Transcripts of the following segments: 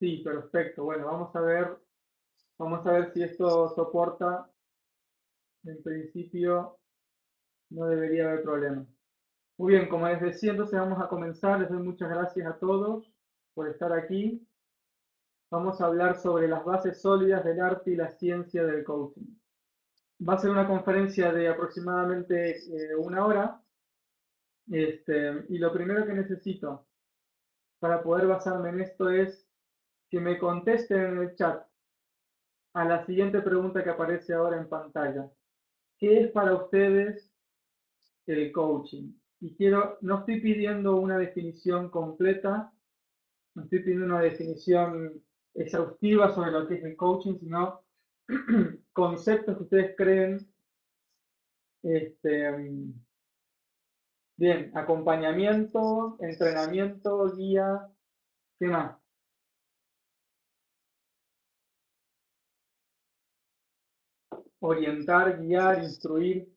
Sí, perfecto. Bueno, vamos a ver si esto soporta. En principio no debería haber problema. Muy bien, como les decía, entonces vamos a comenzar. Les doy muchas gracias a todos por estar aquí. Vamos a hablar sobre las bases sólidas del arte y la ciencia del coaching. Va a ser una conferencia de aproximadamente 1 hora. Y lo primero que necesito para poder basarme en esto es que me contesten en el chat a la siguiente pregunta que aparece ahora en pantalla. ¿Qué es para ustedes el coaching? Y no estoy pidiendo una definición completa, no estoy pidiendo una definición exhaustiva sobre lo que es el coaching, sino conceptos que ustedes creen, bien, acompañamiento, entrenamiento, guía, ¿qué más? Orientar, guiar, instruir,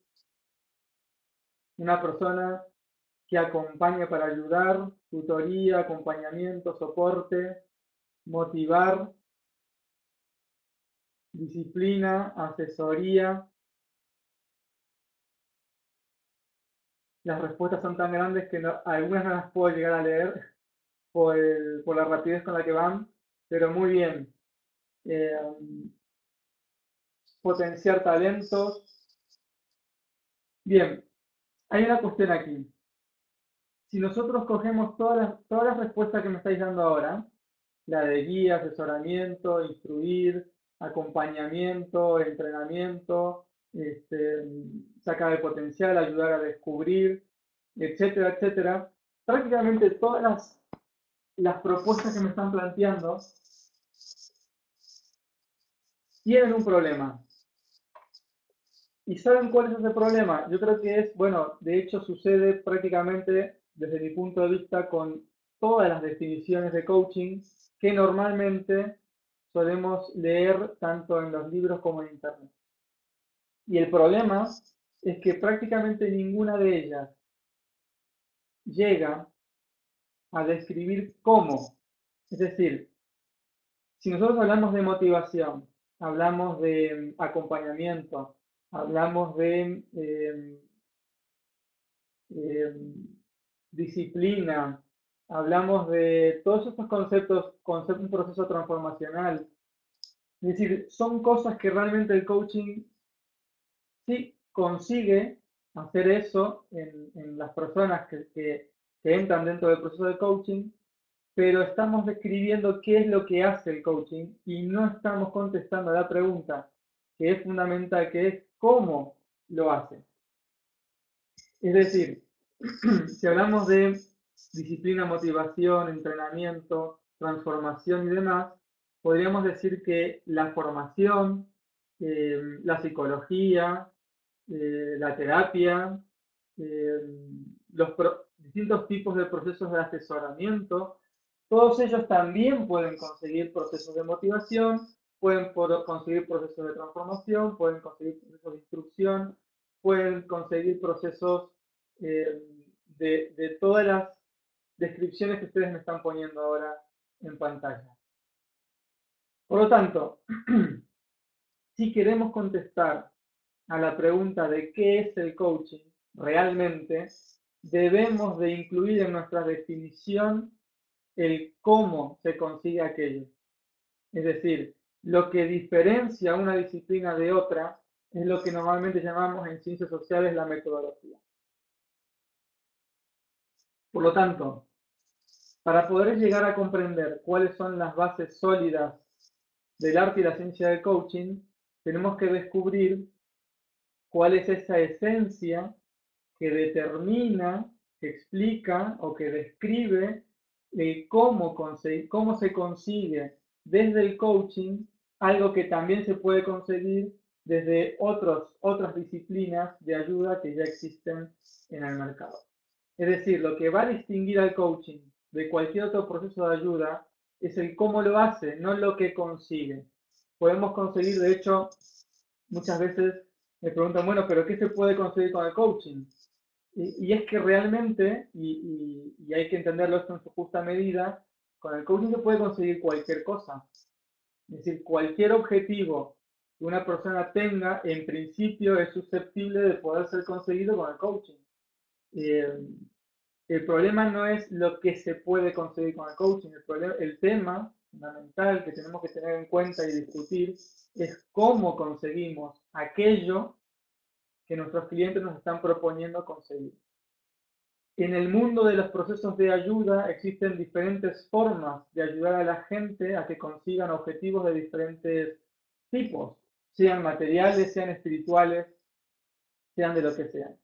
una persona que acompaña para ayudar, tutoría, acompañamiento, soporte, motivar, disciplina, asesoría. Las respuestas son tan grandes que algunas no las puedo llegar a leer por la rapidez con la que van, pero muy bien. Eh, Potenciar talentos. Bien, hay una cuestión aquí. Si nosotros cogemos todas las respuestas que me estáis dando ahora, la de guía, asesoramiento, instruir, acompañamiento, entrenamiento, sacar el potencial, ayudar a descubrir, etcétera, etcétera. Prácticamente todas las propuestas que me están planteando tienen un problema. ¿Y saben cuál es ese problema? Yo creo que es, bueno, de hecho sucede prácticamente desde mi punto de vista con todas las definiciones de coaching que normalmente solemos leer tanto en los libros como en internet. Y el problema es que prácticamente ninguna de ellas llega a describir cómo. Es decir, si nosotros hablamos de motivación, hablamos de acompañamiento, hablamos de disciplina, hablamos de todos estos conceptos, un proceso transformacional. Es decir, son cosas que realmente el coaching sí consigue hacer eso en las personas que entran dentro del proceso de coaching, pero estamos describiendo qué es lo que hace el coaching y no estamos contestando a la pregunta que es fundamental, que es cómo lo hace. Es decir, si hablamos de disciplina, motivación, entrenamiento, transformación y demás, podríamos decir que la formación, la psicología, la terapia, los distintos tipos de procesos de asesoramiento, todos ellos también pueden conseguir procesos de motivación, pueden conseguir procesos de transformación, pueden conseguir procesos de instrucción, pueden conseguir procesos eh, de todas las descripciones que ustedes me están poniendo ahora en pantalla. Por lo tanto, si queremos contestar a la pregunta de qué es el coaching realmente, debemos de incluir en nuestra definición el cómo se consigue aquello. Es decir, lo que diferencia una disciplina de otra es lo que normalmente llamamos en ciencias sociales la metodología. Por lo tanto, para poder llegar a comprender cuáles son las bases sólidas del arte y la ciencia del coaching, tenemos que descubrir cuál es esa esencia que determina, que explica o que describe cómo se consigue desde el coaching algo que también se puede conseguir desde otras disciplinas de ayuda que ya existen en el mercado. Es decir, lo que va a distinguir al coaching de cualquier otro proceso de ayuda es el cómo lo hace, no lo que consigue. Podemos conseguir, de hecho, muchas veces me preguntan, bueno, pero ¿qué se puede conseguir con el coaching? Y es que realmente, y hay que entenderlo esto en su justa medida, con el coaching se puede conseguir cualquier cosa. Es decir, cualquier objetivo que una persona tenga, en principio es susceptible de poder ser conseguido con el coaching. Eh, el problema no es lo que se puede conseguir con el coaching, el tema fundamental que tenemos que tener en cuenta y discutir es cómo conseguimos aquello que nuestros clientes nos están proponiendo conseguir. En el mundo de los procesos de ayuda existen diferentes formas de ayudar a la gente a que consigan objetivos de diferentes tipos, sean materiales, sean espirituales, sean de lo que sean.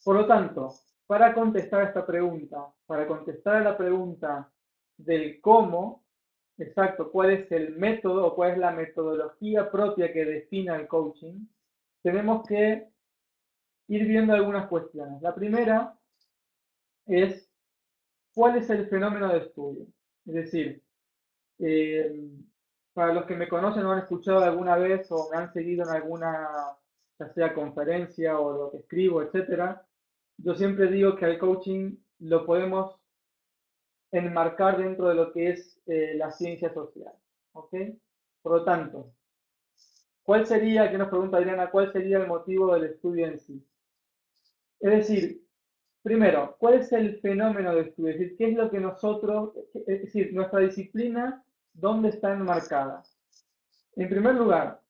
Por lo tanto, para contestar esta pregunta, para contestar a la pregunta del cómo, exacto, cuál es el método o cuál es la metodología propia que define el coaching, tenemos que ir viendo algunas cuestiones. La primera es cuál es el fenómeno de estudio. Es decir, eh, para los que me conocen o han escuchado alguna vez o me han seguido en alguna, ya sea conferencia o lo que escribo, etcétera, yo siempre digo que al coaching lo podemos enmarcar dentro de lo que es la ciencia social. ¿Ok? Por lo tanto, ¿cuál sería, que nos pregunta Adriana, cuál sería el motivo del estudio en sí? Es decir, primero, ¿cuál es el fenómeno de estudio? Es decir, ¿qué es lo que nosotros, es decir, nuestra disciplina, dónde está enmarcada? En primer lugar,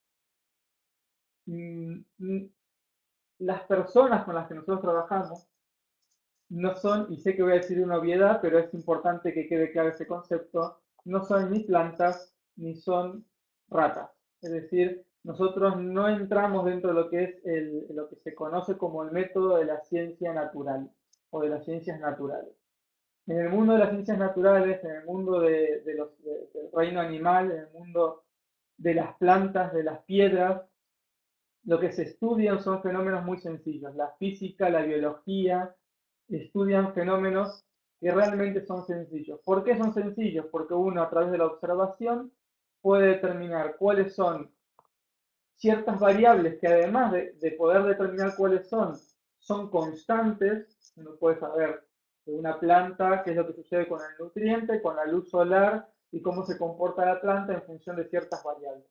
las personas con las que nosotros trabajamos no son, y sé que voy a decir una obviedad, pero es importante que quede claro ese concepto, no son ni plantas ni son ratas. Es decir, nosotros no entramos dentro de lo que es lo que se conoce como el método de la ciencia natural o de las ciencias naturales. En el mundo de las ciencias naturales, en el mundo del reino animal, en el mundo de las plantas, de las piedras, lo que se estudian son fenómenos muy sencillos. La física, la biología, estudian fenómenos que realmente son sencillos. ¿Por qué son sencillos? Porque uno a través de la observación puede determinar cuáles son ciertas variables que además de poder determinar cuáles son constantes. Uno puede saber de una planta qué es lo que sucede con el nutriente, con la luz solar y cómo se comporta la planta en función de ciertas variables.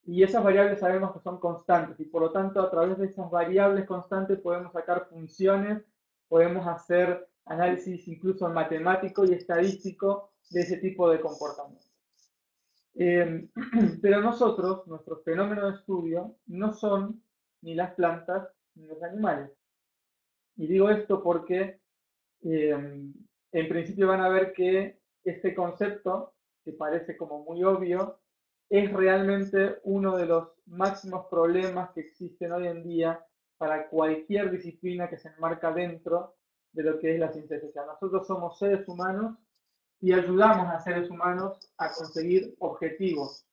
Y esas variables sabemos que son constantes y por lo tanto a través de esas variables constantes podemos sacar funciones, podemos hacer análisis incluso matemático y estadístico de ese tipo de comportamiento. Pero nosotros, nuestros fenómenos de estudio, no son ni las plantas ni los animales. Y digo esto porque en principio van a ver que este concepto, que parece como muy obvio, es realmente uno de los máximos problemas que existen hoy en día para cualquier disciplina que se enmarca dentro de lo que es la ciencia social. Nosotros somos seres humanos y ayudamos a seres humanos a conseguir objetivos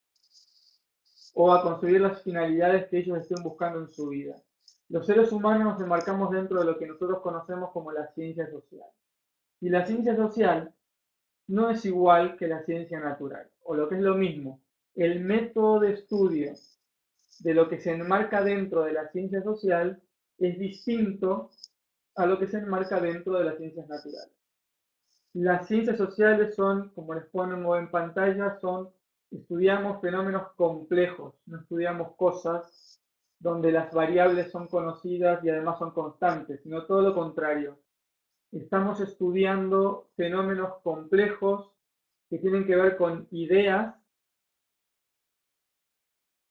o a conseguir las finalidades que ellos estén buscando en su vida. Los seres humanos nos enmarcamos dentro de lo que nosotros conocemos como la ciencia social. Y la ciencia social no es igual que la ciencia natural, o lo que es lo mismo, el método de estudio de lo que se enmarca dentro de la ciencia social es distinto a lo que se enmarca dentro de las ciencias naturales. Las ciencias sociales son, como les pongo en pantalla, estudiamos fenómenos complejos, no estudiamos cosas donde las variables son conocidas y además son constantes, sino todo lo contrario. Estamos estudiando fenómenos complejos que tienen que ver con ideas.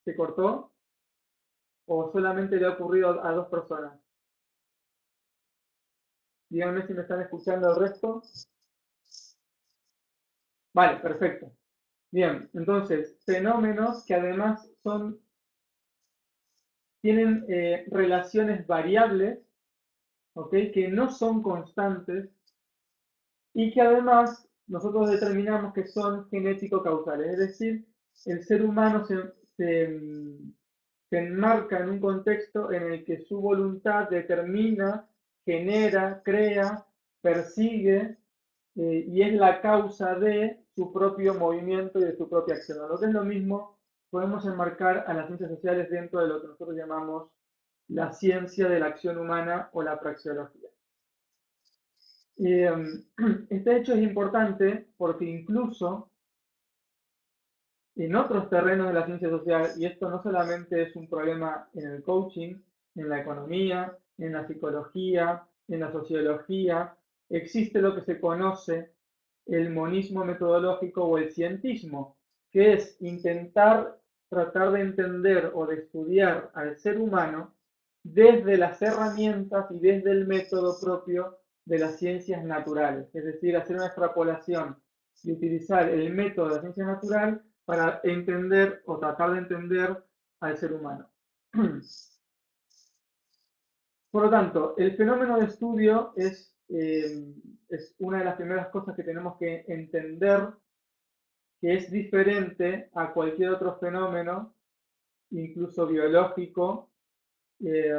¿Se cortó? ¿O solamente le ha ocurrido a dos personas? Díganme si me están escuchando el resto. Vale, perfecto. Bien, entonces, fenómenos que además tienen relaciones variables, ¿ok? Que no son constantes y que además nosotros determinamos que son genético-causales, es decir, el ser humano se enmarca en un contexto en el que su voluntad determina, genera, crea, persigue y es la causa de su propio movimiento y de su propia acción. Lo que es lo mismo, podemos enmarcar a las ciencias sociales dentro de lo que nosotros llamamos la ciencia de la acción humana o la praxeología. Este hecho es importante porque incluso en otros terrenos de la ciencia social, y esto no solamente es un problema en el coaching, en la economía, en la psicología, en la sociología, existe lo que se conoce el monismo metodológico o el cientismo, que es intentar tratar de entender o de estudiar al ser humano desde las herramientas y desde el método propio de las ciencias naturales, es decir, hacer una extrapolación y utilizar el método de la ciencia natural para entender o tratar de entender al ser humano. Por lo tanto, el fenómeno de estudio es una de las primeras cosas que tenemos que entender, que es diferente a cualquier otro fenómeno, incluso biológico, eh,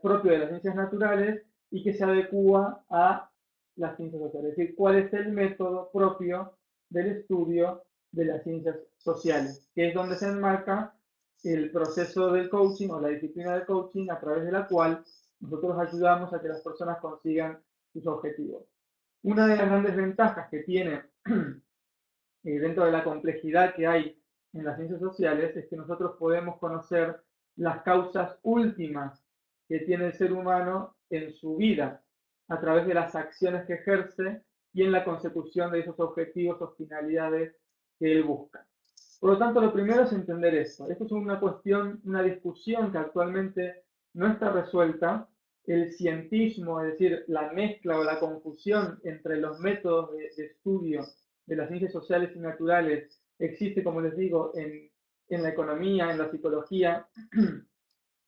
propio de las ciencias naturales y que se adecua a las ciencias sociales. Es decir, cuál es el método propio del estudio de las ciencias sociales, que es donde se enmarca el proceso del coaching o la disciplina del coaching a través de la cual nosotros ayudamos a que las personas consigan sus objetivos. Una de las grandes ventajas que tiene dentro de la complejidad que hay en las ciencias sociales es que nosotros podemos conocer las causas últimas que tiene el ser humano en su vida a través de las acciones que ejerce y en la consecución de esos objetivos o finalidades que él busca. Por lo tanto, lo primero es entender esto. Esto es una cuestión, una discusión que actualmente no está resuelta. El cientismo, es decir, la mezcla o la confusión entre los métodos de estudio de las ciencias sociales y naturales existe, como les digo, en la economía, en la psicología.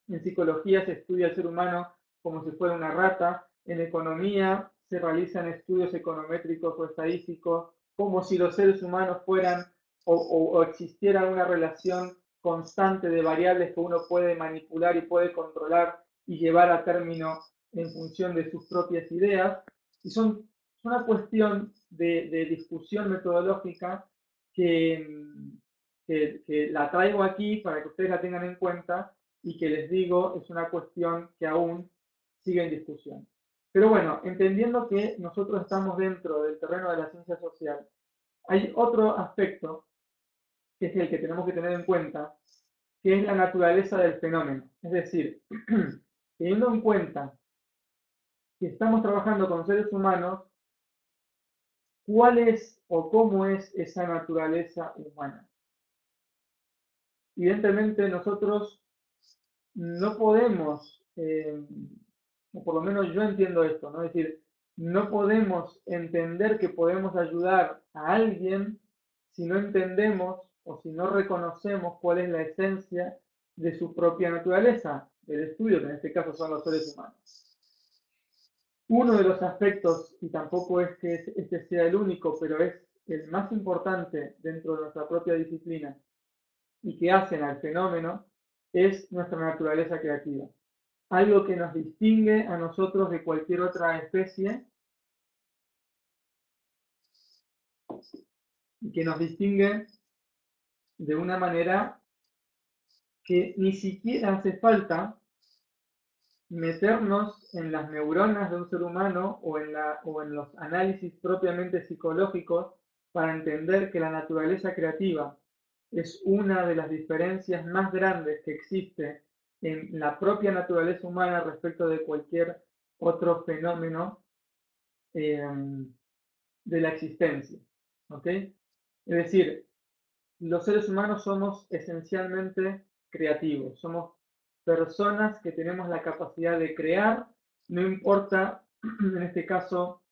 En psicología se estudia al ser humano como si fuera una rata. En economía se realizan estudios econométricos o estadísticos como si los seres humanos fueran o existiera una relación constante de variables que uno puede manipular y puede controlar y llevar a término en función de sus propias ideas. Y son una cuestión de discusión metodológica que, que la traigo aquí para que ustedes la tengan en cuenta y que les digo es una cuestión que aún sigue en discusión. Pero bueno, entendiendo que nosotros estamos dentro del terreno de la ciencia social, hay otro aspecto que es el que tenemos que tener en cuenta, que es la naturaleza del fenómeno. Es decir, teniendo en cuenta que estamos trabajando con seres humanos, ¿cuál es o cómo es esa naturaleza humana? Evidentemente nosotros no podemos, o por lo menos yo entiendo esto, ¿no? Es decir, no podemos entender que podemos ayudar a alguien si no entendemos o si no reconocemos cuál es la esencia de su propia naturaleza, del estudio, que en este caso son los seres humanos. Uno de los aspectos, y tampoco es que este sea el único, pero es el más importante dentro de nuestra propia disciplina y que hacen al fenómeno, es nuestra naturaleza creativa. Algo que nos distingue a nosotros de cualquier otra especie y que nos distingue de una manera que ni siquiera hace falta meternos en las neuronas de un ser humano o en los análisis propiamente psicológicos para entender que la naturaleza creativa es una de las diferencias más grandes que existe en la propia naturaleza humana respecto de cualquier otro fenómeno eh, de la existencia. ¿Ok? Es decir, los seres humanos somos esencialmente creativos, somos personas que tenemos la capacidad de crear, no importa en este caso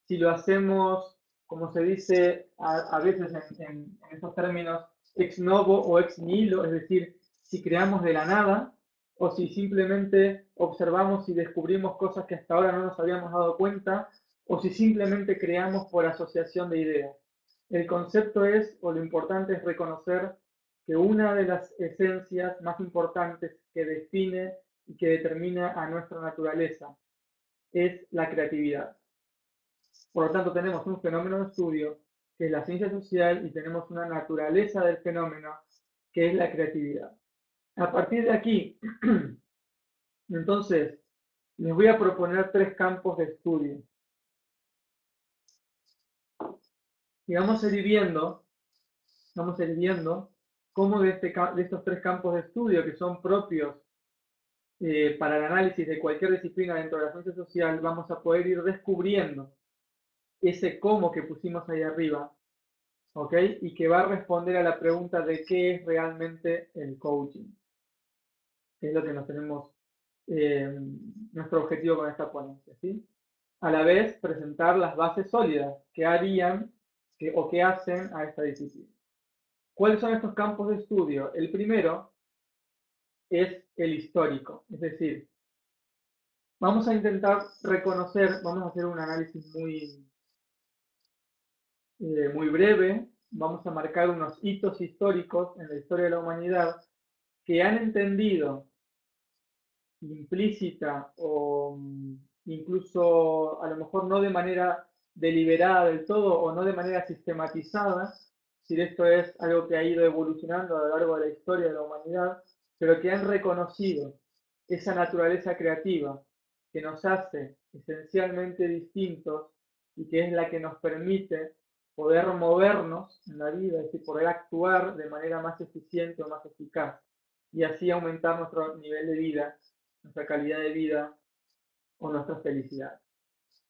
si lo hacemos, como se dice a veces en estos términos, ex novo o ex nihilo, es decir, si creamos de la nada o si simplemente observamos y descubrimos cosas que hasta ahora no nos habíamos dado cuenta o si simplemente creamos por asociación de ideas. El concepto es, o lo importante es reconocer que una de las esencias más importantes que define y que determina a nuestra naturaleza es la creatividad. Por lo tanto, tenemos un fenómeno de estudio que es la ciencia social y tenemos una naturaleza del fenómeno que es la creatividad. A partir de aquí, entonces, Les voy a proponer 3 campos de estudio. Y vamos a ir viendo cómo de estos 3 campos de estudio que son propios para el análisis de cualquier disciplina dentro de la ciencia social, vamos a poder ir descubriendo ese cómo que pusimos ahí arriba, ¿ok? Y que va a responder a la pregunta de qué es realmente el coaching, que es lo que nos tenemos, nuestro objetivo con esta ponencia, ¿sí? A la vez, presentar las bases sólidas que harían o que hacen a esta disciplina. ¿Cuáles son estos campos de estudio? El primero es el histórico, es decir, vamos a intentar reconocer, vamos a hacer un análisis muy breve, vamos a marcar unos hitos históricos en la historia de la humanidad que han entendido implícita o incluso a lo mejor no de manera deliberada del todo o no de manera sistematizada, si esto es algo que ha ido evolucionando a lo largo de la historia de la humanidad, pero que han reconocido esa naturaleza creativa que nos hace esencialmente distintos y que es la que nos permite poder movernos en la vida, es decir, poder actuar de manera más eficiente o más eficaz y así aumentar nuestro nivel de vida, nuestra calidad de vida o nuestra felicidad.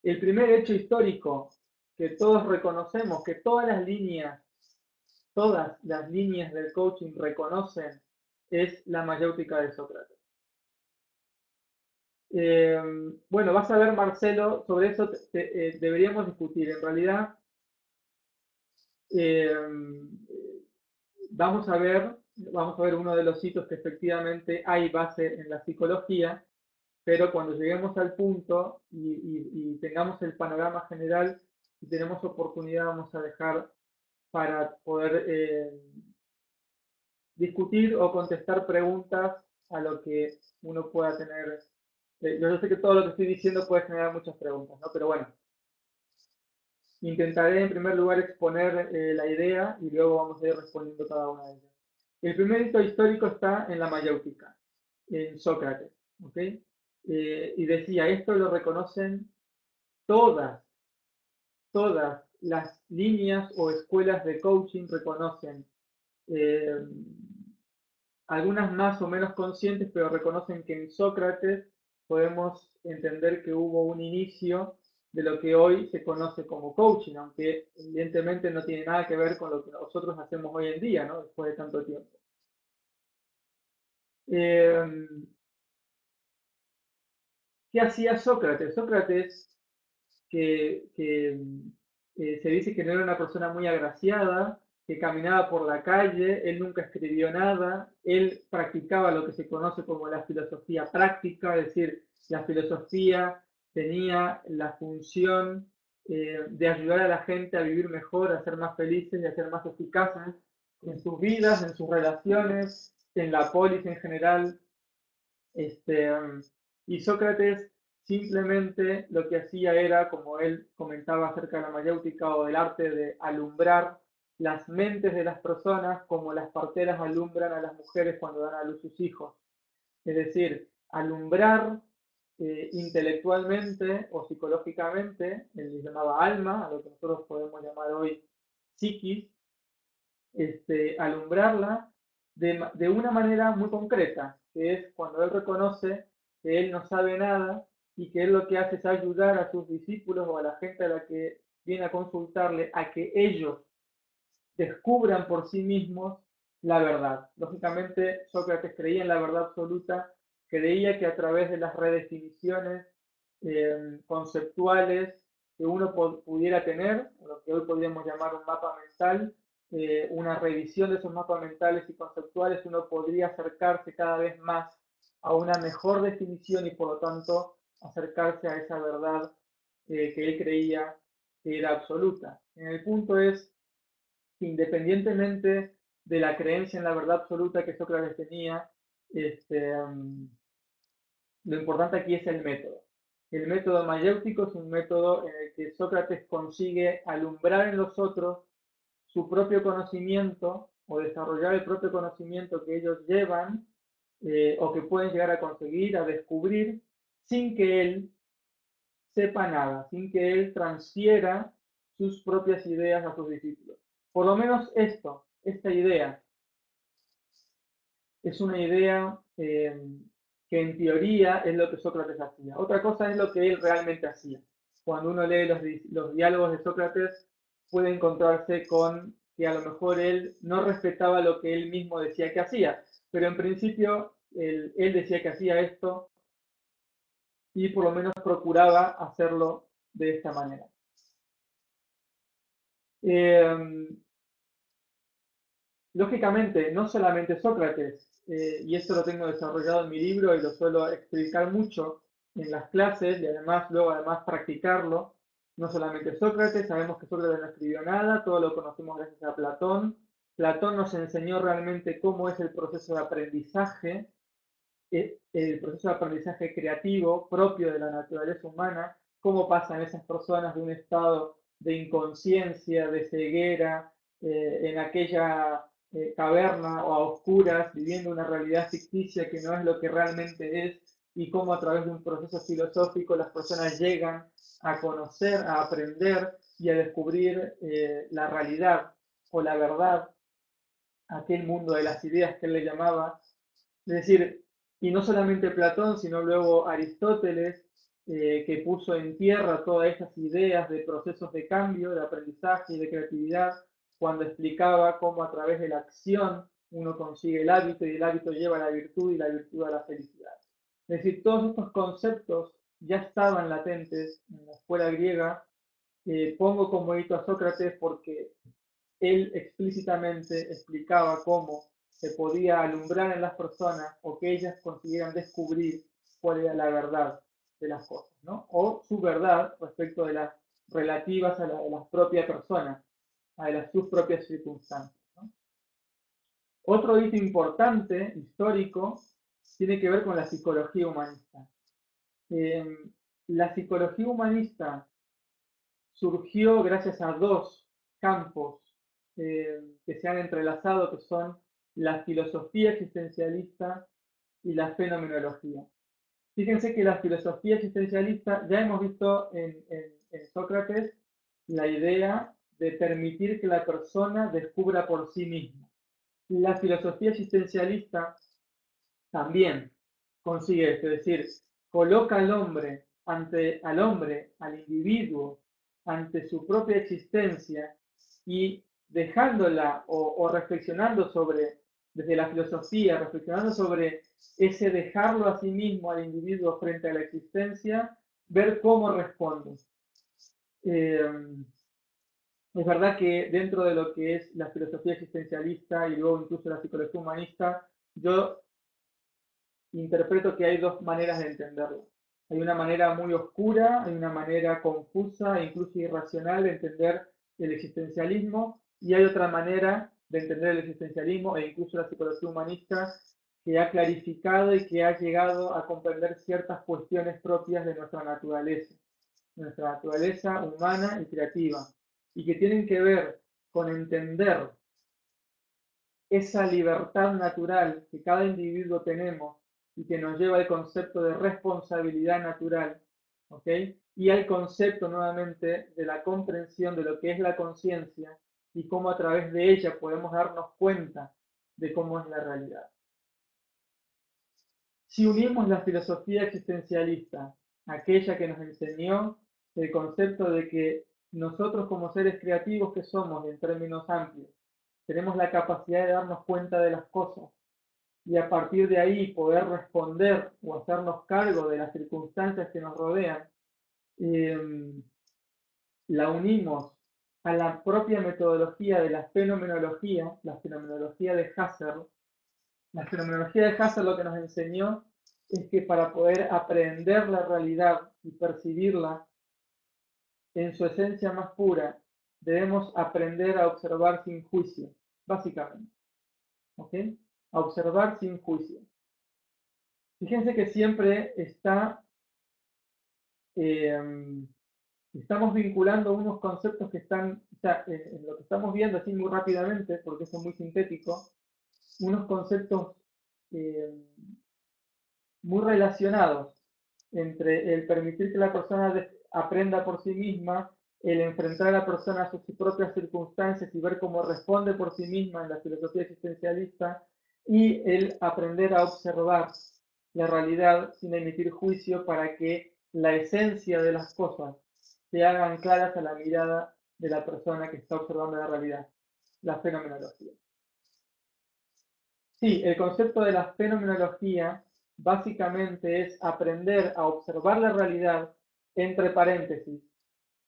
El primer hecho histórico que todos reconocemos, que todas las líneas del coaching reconocen, es la mayéutica de Sócrates. Bueno, vas a ver, Marcelo, sobre eso deberíamos discutir. En realidad, eh, vamos a ver uno de los hitos que efectivamente hay base en la psicología, pero cuando lleguemos al punto y tengamos el panorama general, si tenemos oportunidad, vamos a dejar para poder discutir o contestar preguntas a lo que uno pueda tener. Yo sé que todo lo que estoy diciendo puede generar muchas preguntas, ¿no? Pero bueno, intentaré en primer lugar exponer la idea y luego vamos a ir respondiendo cada una de ellas. El primer hito histórico está en la mayéutica, en Sócrates, ¿ok? Y decía, esto lo reconocen todas, todas las líneas o escuelas de coaching reconocen, eh, algunas más o menos conscientes, pero reconocen que en Sócrates podemos entender que hubo un inicio de lo que hoy se conoce como coaching, aunque evidentemente no tiene nada que ver con lo que nosotros hacemos hoy en día, ¿no? Después de tanto tiempo. ¿Qué hacía Sócrates? Sócrates, que se dice que no era una persona muy agraciada, que caminaba por la calle, él nunca escribió nada, él practicaba lo que se conoce como la filosofía práctica, es decir, la filosofía tenía la función de ayudar a la gente a vivir mejor, a ser más felices y a ser más eficaces en sus vidas, en sus relaciones, en la polis en general. Este, y Sócrates simplemente lo que hacía era, como él comentaba acerca de la mayéutica o del arte de alumbrar las mentes de las personas como las parteras alumbran a las mujeres cuando dan a luz sus hijos. Es decir, alumbrar intelectualmente o psicológicamente, él le llamaba alma, a lo que nosotros podemos llamar hoy psiquis, alumbrarla de una manera muy concreta, que es cuando él reconoce que él no sabe nada y que él lo que hace es ayudar a sus discípulos o a la gente a la que viene a consultarle a que ellos descubran por sí mismos la verdad. Lógicamente, Sócrates creía en la verdad absoluta, creía que a través de las redefiniciones conceptuales que uno pudiera tener, lo que hoy podríamos llamar un mapa mental, una revisión de esos mapas mentales y conceptuales, uno podría acercarse cada vez más a una mejor definición y por lo tanto acercarse a esa verdad que él creía que era absoluta. En el punto es independientemente de la creencia en la verdad absoluta que Sócrates tenía, lo importante aquí es el método. El método mayéutico es un método en el que Sócrates consigue alumbrar en los otros su propio conocimiento o desarrollar el propio conocimiento que ellos llevan o que pueden llegar a conseguir, a descubrir, sin que él sepa nada, sin que él transfiera sus propias ideas a sus discípulos. Por lo menos esta idea, es una idea que en teoría es lo que Sócrates hacía. Otra cosa es lo que él realmente hacía. Cuando uno lee los diálogos de Sócrates, puede encontrarse con que a lo mejor él no respetaba lo que él mismo decía que hacía, pero en principio él decía que hacía esto y por lo menos procuraba hacerlo de esta manera. Eh, Lógicamente, no solamente Sócrates, y esto lo tengo desarrollado en mi libro y lo suelo explicar mucho en las clases y además luego practicarlo, no solamente Sócrates, sabemos que Sócrates no escribió nada, todo lo conocemos gracias a Platón. Platón nos enseñó realmente cómo es el proceso de aprendizaje, el proceso de aprendizaje creativo propio de la naturaleza humana, cómo pasan esas personas de un estado de inconsciencia, de ceguera, en aquella caverna o a oscuras, viviendo una realidad ficticia que no es lo que realmente es, y cómo a través de un proceso filosófico las personas llegan a conocer, a aprender y a descubrir la realidad o la verdad, aquel mundo de las ideas que él le llamaba. Es decir, y no solamente Platón, sino luego Aristóteles, que puso en tierra todas esas ideas de procesos de cambio, de aprendizaje y de creatividad, cuando explicaba cómo a través de la acción uno consigue el hábito y el hábito lleva a la virtud y la virtud a la felicidad. Es decir, todos estos conceptos ya estaban latentes en la escuela griega. Pongo como hito a Sócrates porque él explícitamente explicaba cómo se podía alumbrar en las personas o que ellas consiguieran descubrir cuál era la verdad de las cosas, ¿no? O su verdad respecto de las relativas a la de las propias personas, a las sus propias circunstancias, ¿no? Otro hito importante, histórico, tiene que ver con la psicología humanista. Eh, la psicología humanista surgió gracias a dos campos que se han entrelazado, que son la filosofía existencialista y la fenomenología. Fíjense que la filosofía existencialista, ya hemos visto en Sócrates la idea de permitir que la persona descubra por sí misma. La filosofía existencialista también consigue esto, es decir, coloca al hombre, al individuo, ante su propia existencia y dejándola o reflexionando sobre, desde la filosofía, reflexionando sobre ese dejarlo a sí mismo al individuo frente a la existencia, ver cómo responde. Es verdad que dentro de lo que es la filosofía existencialista y luego incluso la psicología humanista, yo interpreto que hay dos maneras de entenderlo. Hay una manera muy oscura, hay una manera confusa e incluso irracional de entender el existencialismo, y hay otra manera de entender el existencialismo e incluso la psicología humanista que ha clarificado y que ha llegado a comprender ciertas cuestiones propias de nuestra naturaleza humana y creativa, y que tienen que ver con entender esa libertad natural que cada individuo tenemos y que nos lleva al concepto de responsabilidad natural, ¿ok? Y al concepto nuevamente de la comprensión de lo que es la conciencia y cómo a través de ella podemos darnos cuenta de cómo es la realidad. Si unimos la filosofía existencialista, aquella que nos enseñó el concepto de que nosotros como seres creativos que somos en términos amplios, tenemos la capacidad de darnos cuenta de las cosas y a partir de ahí poder responder o hacernos cargo de las circunstancias que nos rodean, eh, la unimos a la propia metodología de la fenomenología de Husserl. La fenomenología de Husserl lo que nos enseñó es que para poder aprender la realidad y percibirla en su esencia más pura, debemos aprender a observar sin juicio, básicamente. ¿Ok? A observar sin juicio. Fíjense que siempre estamos vinculando unos conceptos que están, o sea, en lo que estamos viendo así muy rápidamente, porque eso es muy sintético, unos conceptos eh, muy relacionados. entre el permitir que la persona aprenda por sí misma, el enfrentar a la persona a sus propias circunstancias y ver cómo responde por sí misma en la filosofía existencialista, y el aprender a observar la realidad sin emitir juicio para que la esencia de las cosas se hagan claras a la mirada de la persona que está observando la realidad, la fenomenología. Sí, el concepto de la fenomenología básicamente es aprender a observar la realidad entre paréntesis,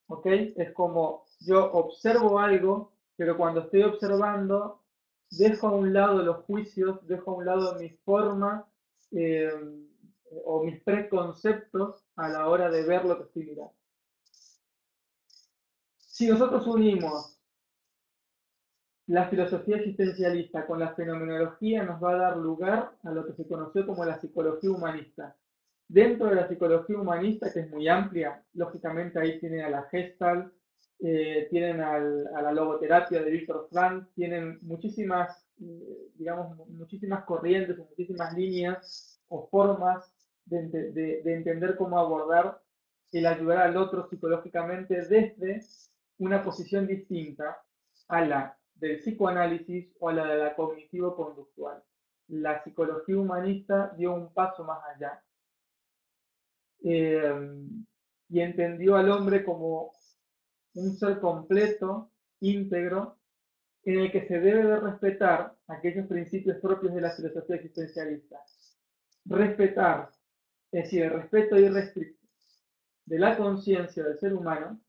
¿ok? Es como yo observo algo, pero cuando estoy observando, dejo a un lado los juicios, dejo a un lado mi forma eh, o mis preconceptos a la hora de ver lo que estoy mirando. Si nosotros unimos la filosofía existencialista con la fenomenología, nos va a dar lugar a lo que se conoció como la psicología humanista. Dentro de la psicología humanista, que es muy amplia, lógicamente ahí tienen a la Gestalt, tienen a la logoterapia de Viktor Frankl, tienen muchísimas, digamos, muchísimas corrientes, muchísimas líneas o formas de entender cómo abordar el ayudar al otro psicológicamente desde una posición distinta a la del psicoanálisis o a la de la cognitivo-conductual. La psicología humanista dio un paso más allá y entendió al hombre como un ser completo, íntegro, en el que se debe de respetar aquellos principios propios de la filosofía existencialista. Respetar, es decir, el respeto irrestricto de la conciencia del ser humano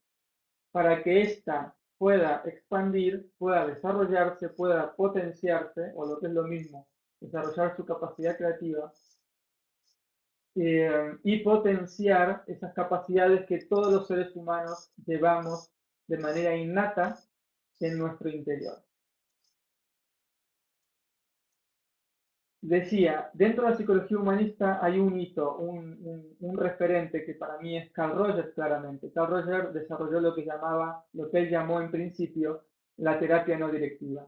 para que ésta pueda expandir, pueda desarrollarse, pueda potenciarse, o lo que es lo mismo, desarrollar su capacidad creativa y potenciar esas capacidades que todos los seres humanos llevamos de manera innata en nuestro interior. Decía, dentro de la psicología humanista hay un hito, un referente que para mí es Carl Rogers claramente. Carl Rogers desarrolló lo que él llamó en principio la terapia no directiva.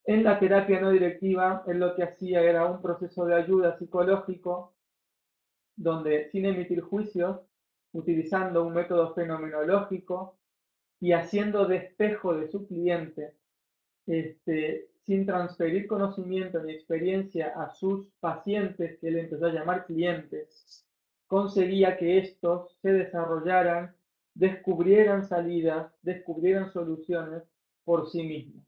En la terapia no directiva, él lo que hacía era un proceso de ayuda psicológico donde sin emitir juicios, utilizando un método fenomenológico y haciendo de espejo de su cliente, sin transferir conocimiento ni experiencia a sus pacientes, que él empezó a llamar clientes, conseguía que estos se desarrollaran, descubrieran salidas, descubrieran soluciones por sí mismos.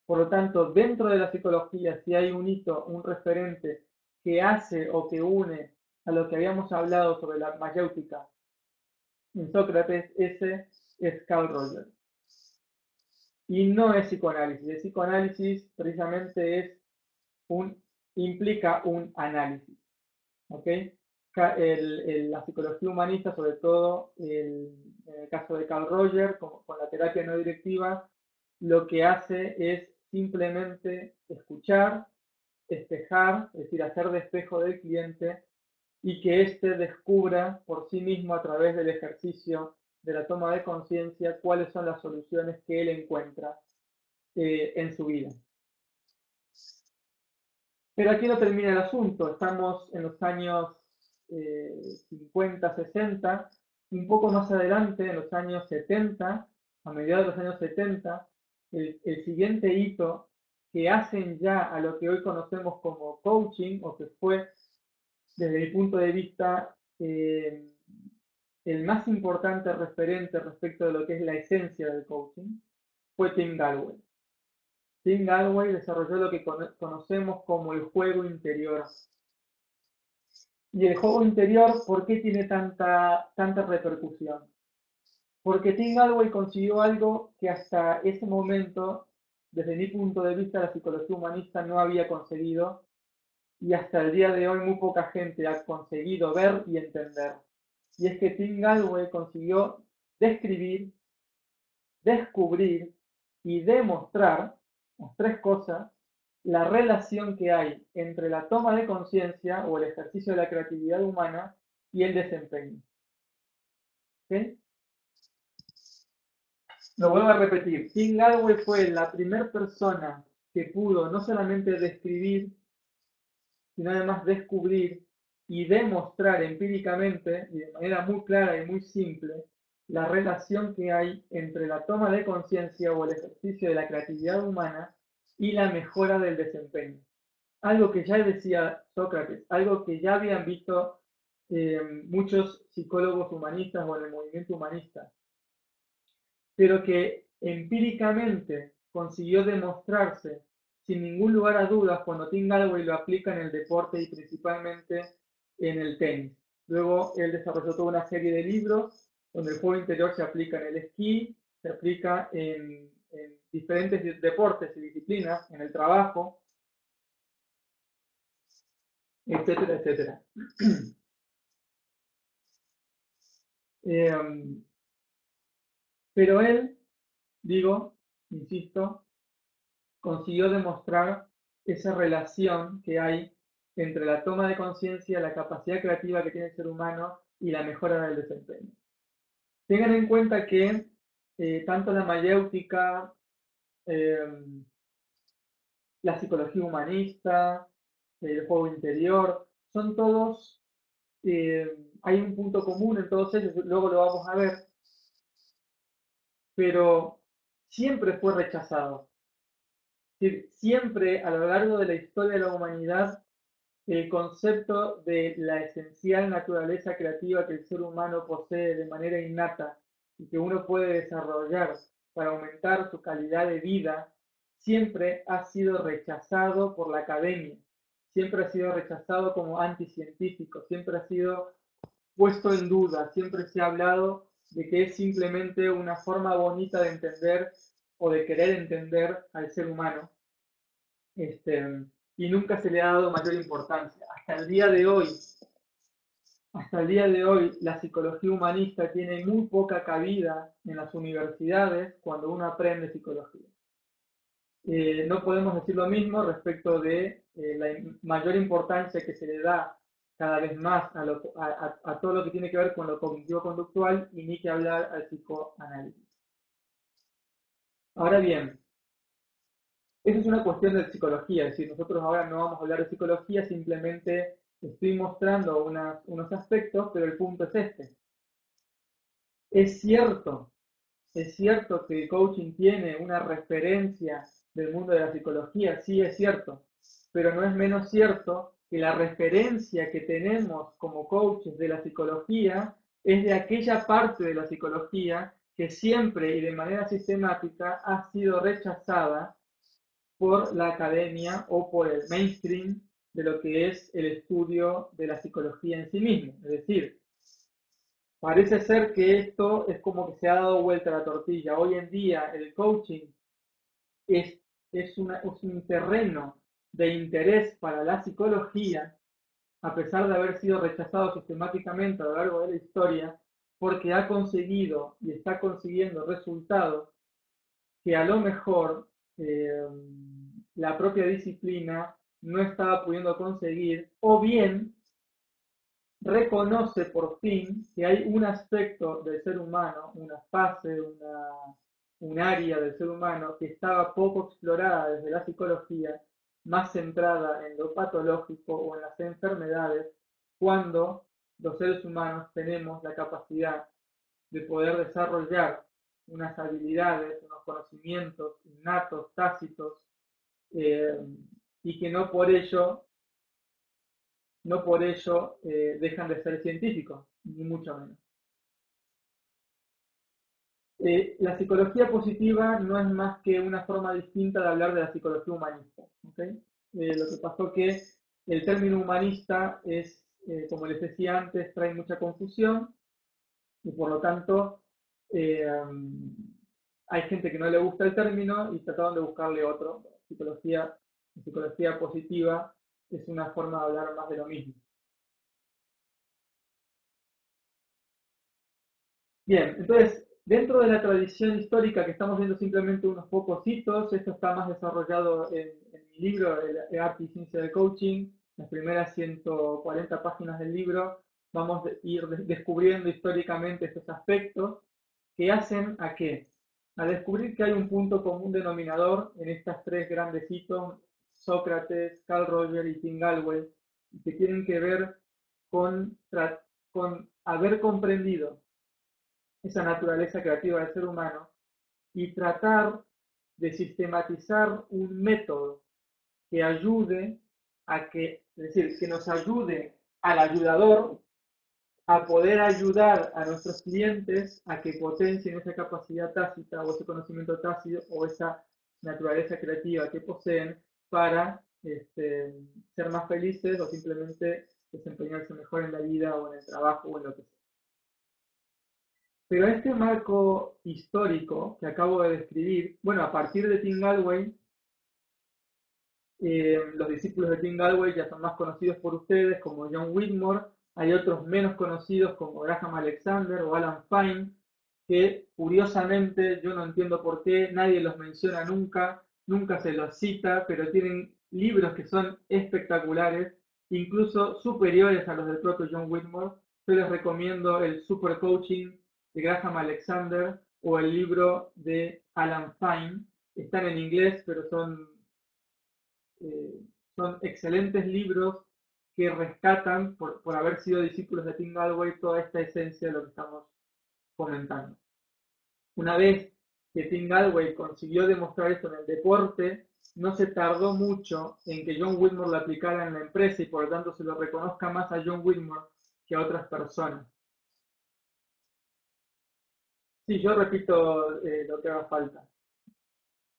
Por lo tanto, dentro de la psicología, si hay un hito, un referente que hace o que une a lo que habíamos hablado sobre la mayéutica en Sócrates, ese es Carl Rogers. Y no es psicoanálisis. El psicoanálisis precisamente implica un análisis. ¿Ok? La psicología humanista, sobre todo en el caso de Carl Rogers, con la terapia no directiva, lo que hace es simplemente escuchar, espejar, es decir, hacer de espejo del cliente y que éste descubra por sí mismo a través del ejercicio de la toma de conciencia cuáles son las soluciones que él encuentra en su vida. Pero aquí no termina el asunto, estamos en los años 50, 60, un poco más adelante, en los años 70, a mediados de los años 70, el siguiente hito que hacen ya a lo que hoy conocemos como coaching, o que fue, desde mi punto de vista, el más importante referente respecto de lo que es la esencia del coaching, fue Tim Gallwey. Tim Gallwey desarrolló lo que conocemos como el juego interior. Y el juego interior, ¿por qué tiene tanta repercusión? Porque Tim Gallwey consiguió algo que hasta ese momento, desde mi punto de vista, la psicología humanista no había conseguido, y hasta el día de hoy muy poca gente ha conseguido ver y entender. Y es que Tim Gallwey consiguió describir, descubrir y demostrar, las tres cosas, la relación que hay entre la toma de conciencia o el ejercicio de la creatividad humana y el desempeño. ¿Okay? Lo vuelvo a repetir, Tim Gallwey fue la primera persona que pudo no solamente describir, sino además descubrir y demostrar empíricamente y de manera muy clara y muy simple la relación que hay entre la toma de conciencia o el ejercicio de la creatividad humana y la mejora del desempeño. Algo que ya decía Sócrates, algo que ya habían visto muchos psicólogos humanistas o en el movimiento humanista, pero que empíricamente consiguió demostrarse sin ningún lugar a dudas cuando Tim Gallwey lo aplica en el deporte y principalmente en el tenis. Luego él desarrolló toda una serie de libros donde el juego interior se aplica en el esquí, se aplica en diferentes deportes y disciplinas, en el trabajo, etcétera, etcétera. Pero él, digo, insisto, consiguió demostrar esa relación que hay entre la toma de conciencia, la capacidad creativa que tiene el ser humano y la mejora del desempeño. Tengan en cuenta que tanto la mayéutica, eh, la psicología humanista, el juego interior, son todos, hay un punto común en todos ellos, luego lo vamos a ver, pero siempre fue rechazado. Siempre a lo largo de la historia de la humanidad, el concepto de la esencial naturaleza creativa que el ser humano posee de manera innata y que uno puede desarrollar para aumentar su calidad de vida, siempre ha sido rechazado por la academia, siempre ha sido rechazado como anticientífico, siempre ha sido puesto en duda, siempre se ha hablado de que es simplemente una forma bonita de entender o de querer entender al ser humano, y nunca se le ha dado mayor importancia. Hasta el día de hoy, la psicología humanista tiene muy poca cabida en las universidades cuando uno aprende psicología. No podemos decir lo mismo respecto de la mayor importancia que se le da cada vez más a todo lo que tiene que ver con lo cognitivo-conductual y ni que hablar al psicoanálisis. Ahora bien, eso es una cuestión de psicología, es decir, nosotros ahora no vamos a hablar de psicología, simplemente estoy mostrando unos aspectos, pero el punto es este. Es cierto, es cierto que el coaching tiene una referencia del mundo de la psicología, sí es cierto, pero no es menos cierto que la referencia que tenemos como coaches de la psicología es de aquella parte de la psicología que siempre y de manera sistemática ha sido rechazada por la academia o por el mainstream de lo que es el estudio de la psicología en sí mismo. Es decir, parece ser que esto es como que se ha dado vuelta la tortilla. Hoy en día el coaching es, es un terreno de interés para la psicología, a pesar de haber sido rechazado sistemáticamente a lo largo de la historia, porque ha conseguido y está consiguiendo resultados que a lo mejor la propia disciplina no estaba pudiendo conseguir, o bien reconoce por fin que hay un aspecto del ser humano, una fase, un área del ser humano que estaba poco explorada desde la psicología, más centrada en lo patológico o en las enfermedades, cuando los seres humanos tenemos la capacidad de poder desarrollar unas habilidades, unos conocimientos innatos, tácitos, eh, y que no por ello dejan de ser científicos, ni mucho menos. La psicología positiva no es más que una forma distinta de hablar de la psicología humanista. ¿Okay? Lo que pasó que el término humanista es, como les decía antes, trae mucha confusión y por lo tanto eh, hay gente que no le gusta el término y trataron de buscarle otro. Psicología positiva es una forma de hablar más de lo mismo. Bien, entonces, dentro de la tradición histórica que estamos viendo simplemente unos pocos hitos, esto está más desarrollado en mi libro, El arte y ciencia del coaching, las primeras 140 páginas del libro, vamos a ir descubriendo históricamente estos aspectos que hacen a qué? A descubrir que hay un punto común denominador en estas tres grandes hitos, Sócrates, Carl Rogers y Tim Gallwey, que tienen que ver con, con haber comprendido esa naturaleza creativa del ser humano y tratar de sistematizar un método que ayude a que, es decir, que nos ayude al ayudador a poder ayudar a nuestros clientes a que potencien esa capacidad tácita o ese conocimiento tácito o esa naturaleza creativa que poseen para ser más felices o simplemente desempeñarse mejor en la vida o en el trabajo o en lo que sea. Pero este marco histórico que acabo de describir, bueno, a partir de Tim Gallwey, los discípulos de Tim Gallwey ya son más conocidos por ustedes como John Whitmore, hay otros menos conocidos como Graham Alexander o Alan Fine, que curiosamente yo no entiendo por qué nadie los menciona nunca, nunca se los cita, pero tienen libros que son espectaculares, incluso superiores a los del propio John Whitmore. Yo les recomiendo el Super Coaching de Graham Alexander o el libro de Alan Fine. Están en inglés, pero eh, son excelentes libros que rescatan, por haber sido discípulos de Tim Gallwey, toda esta esencia de lo que estamos comentando. Una vez que Tim Gallwey consiguió demostrar esto en el deporte, no se tardó mucho en que John Whitmore lo aplicara en la empresa y por lo tanto se lo reconozca más a John Whitmore que a otras personas. Sí, yo repito lo que haga falta.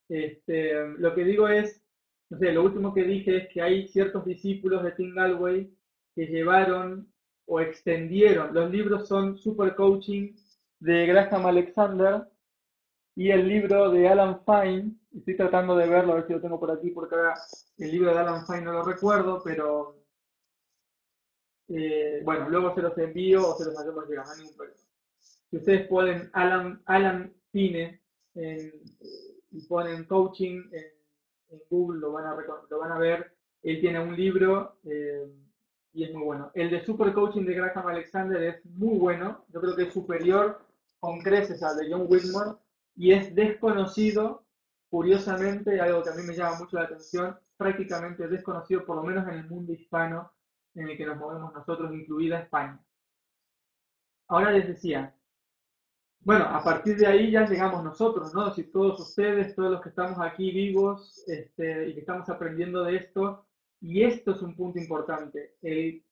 Lo que digo es, no sé, lo último que dije es que hay ciertos discípulos de Tim Gallwey que llevaron o extendieron. Los libros son Super Coaching de Graham Alexander y el libro de Alan Fine. Estoy tratando de verlo, a ver si lo tengo por aquí, porque ahora el libro de Alan Fine no lo recuerdo, pero bueno, luego se los envío o se los hacemos llegar, no hay ningún problema. Si ustedes ponen Alan Fine y ponen coaching en Google, lo van a ver. Él tiene un libro y es muy bueno. El de Super Coaching de Graham Alexander es muy bueno. Yo creo que es superior con creces al de John Whitmore y es desconocido, curiosamente, algo que a mí me llama mucho la atención, prácticamente desconocido, por lo menos en el mundo hispano en el que nos movemos nosotros, incluida España. Ahora les decía, bueno, a partir de ahí ya llegamos nosotros, ¿no? Si todos ustedes, todos los que estamos aquí vivos y que estamos aprendiendo de esto, y esto es un punto importante, el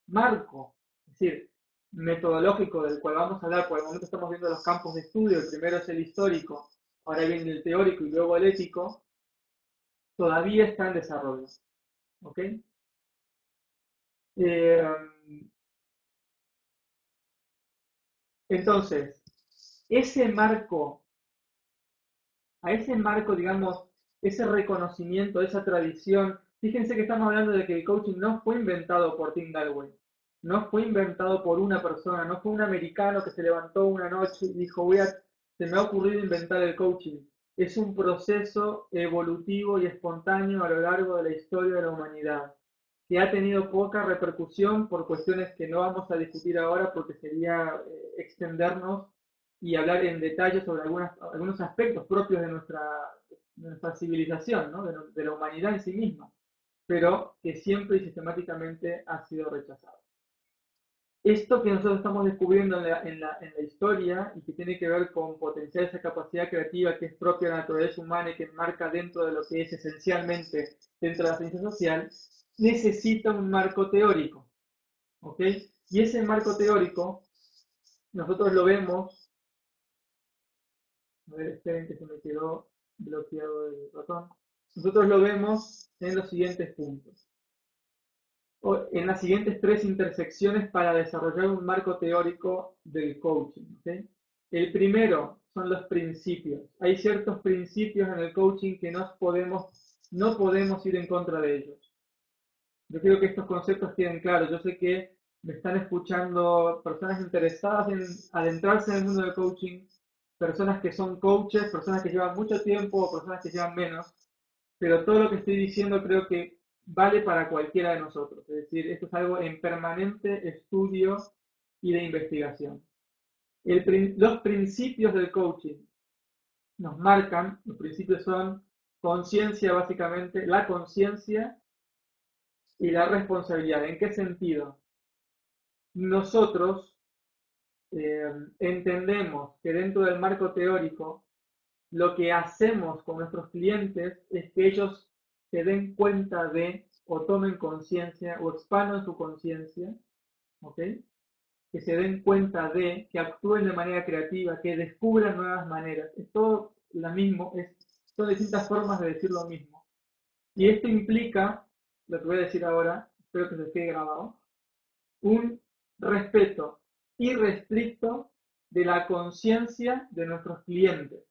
marco, es decir, metodológico del cual vamos a hablar, por el momento estamos viendo los campos de estudio, el primero es el histórico, ahora viene el teórico y luego el ético, todavía está en desarrollo, ¿ok? Eh, entonces, ese marco a ese marco, digamos, ese reconocimiento, esa tradición. Fíjense que estamos hablando de que el coaching no fue inventado por Tim Gallwey, no fue inventado por una persona, no fue un americano que se levantó una noche y dijo, se me ha ocurrido inventar el coaching. Es un proceso evolutivo y espontáneo a lo largo de la historia de la humanidad, que ha tenido poca repercusión por cuestiones que no vamos a discutir ahora porque sería extendernos y hablar en detalle sobre algunos aspectos propios de nuestra civilización, ¿no? de la humanidad en sí misma, pero que siempre y sistemáticamente ha sido rechazado. Esto que nosotros estamos descubriendo en la historia y que tiene que ver con potenciar esa capacidad creativa que es propia de la naturaleza humana y que enmarca dentro de lo que es esencialmente dentro de la ciencia social, necesita un marco teórico, ¿ok? Y ese marco teórico nosotros lo vemos. A ver, esperen que se me quedó bloqueado el ratón. Nosotros lo vemos en los siguientes puntos. En las siguientes tres intersecciones para desarrollar un marco teórico del coaching. ¿Okay? El primero son los principios. Hay ciertos principios en el coaching que no podemos ir en contra de ellos. Yo quiero que estos conceptos queden claros. Yo sé que me están escuchando personas interesadas en adentrarse en el mundo del coaching, personas que son coaches, personas que llevan mucho tiempo o personas que llevan menos, pero todo lo que estoy diciendo creo que vale para cualquiera de nosotros. Es decir, esto es algo en permanente estudio y de investigación. Los principios del coaching nos marcan, los principios son conciencia básicamente, la conciencia y la responsabilidad. ¿En qué sentido? nosotros entendemos que dentro del marco teórico, lo que hacemos con nuestros clientes es que ellos se den cuenta de, o tomen conciencia, o expandan su conciencia, ¿ok? Que se den cuenta de, que actúen de manera creativa, que descubran nuevas maneras. Es todo lo mismo, son distintas formas de decir lo mismo. Y esto implica, lo que voy a decir ahora, espero que se quede grabado, un respeto irrestricto de la conciencia de nuestros clientes,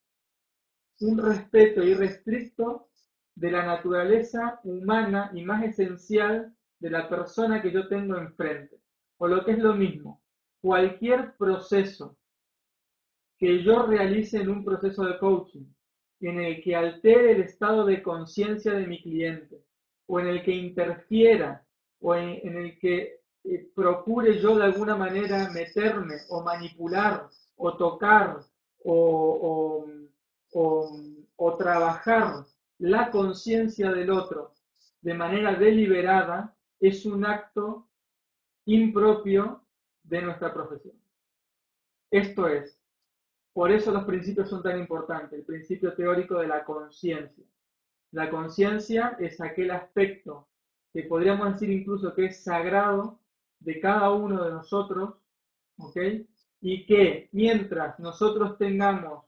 un respeto irrestricto de la naturaleza humana y más esencial de la persona que yo tengo enfrente. O lo que es lo mismo, cualquier proceso que yo realice en un proceso de coaching en el que altere el estado de conciencia de mi cliente o en el que interfiera o en el que procure yo de alguna manera meterme o manipular o tocar o, o, o trabajar la conciencia del otro de manera deliberada, es un acto impropio de nuestra profesión. Esto es, por eso los principios son tan importantes, el principio teórico de la conciencia. La conciencia es aquel aspecto que podríamos decir incluso que es sagrado de cada uno de nosotros, ¿ok? Y que mientras nosotros tengamos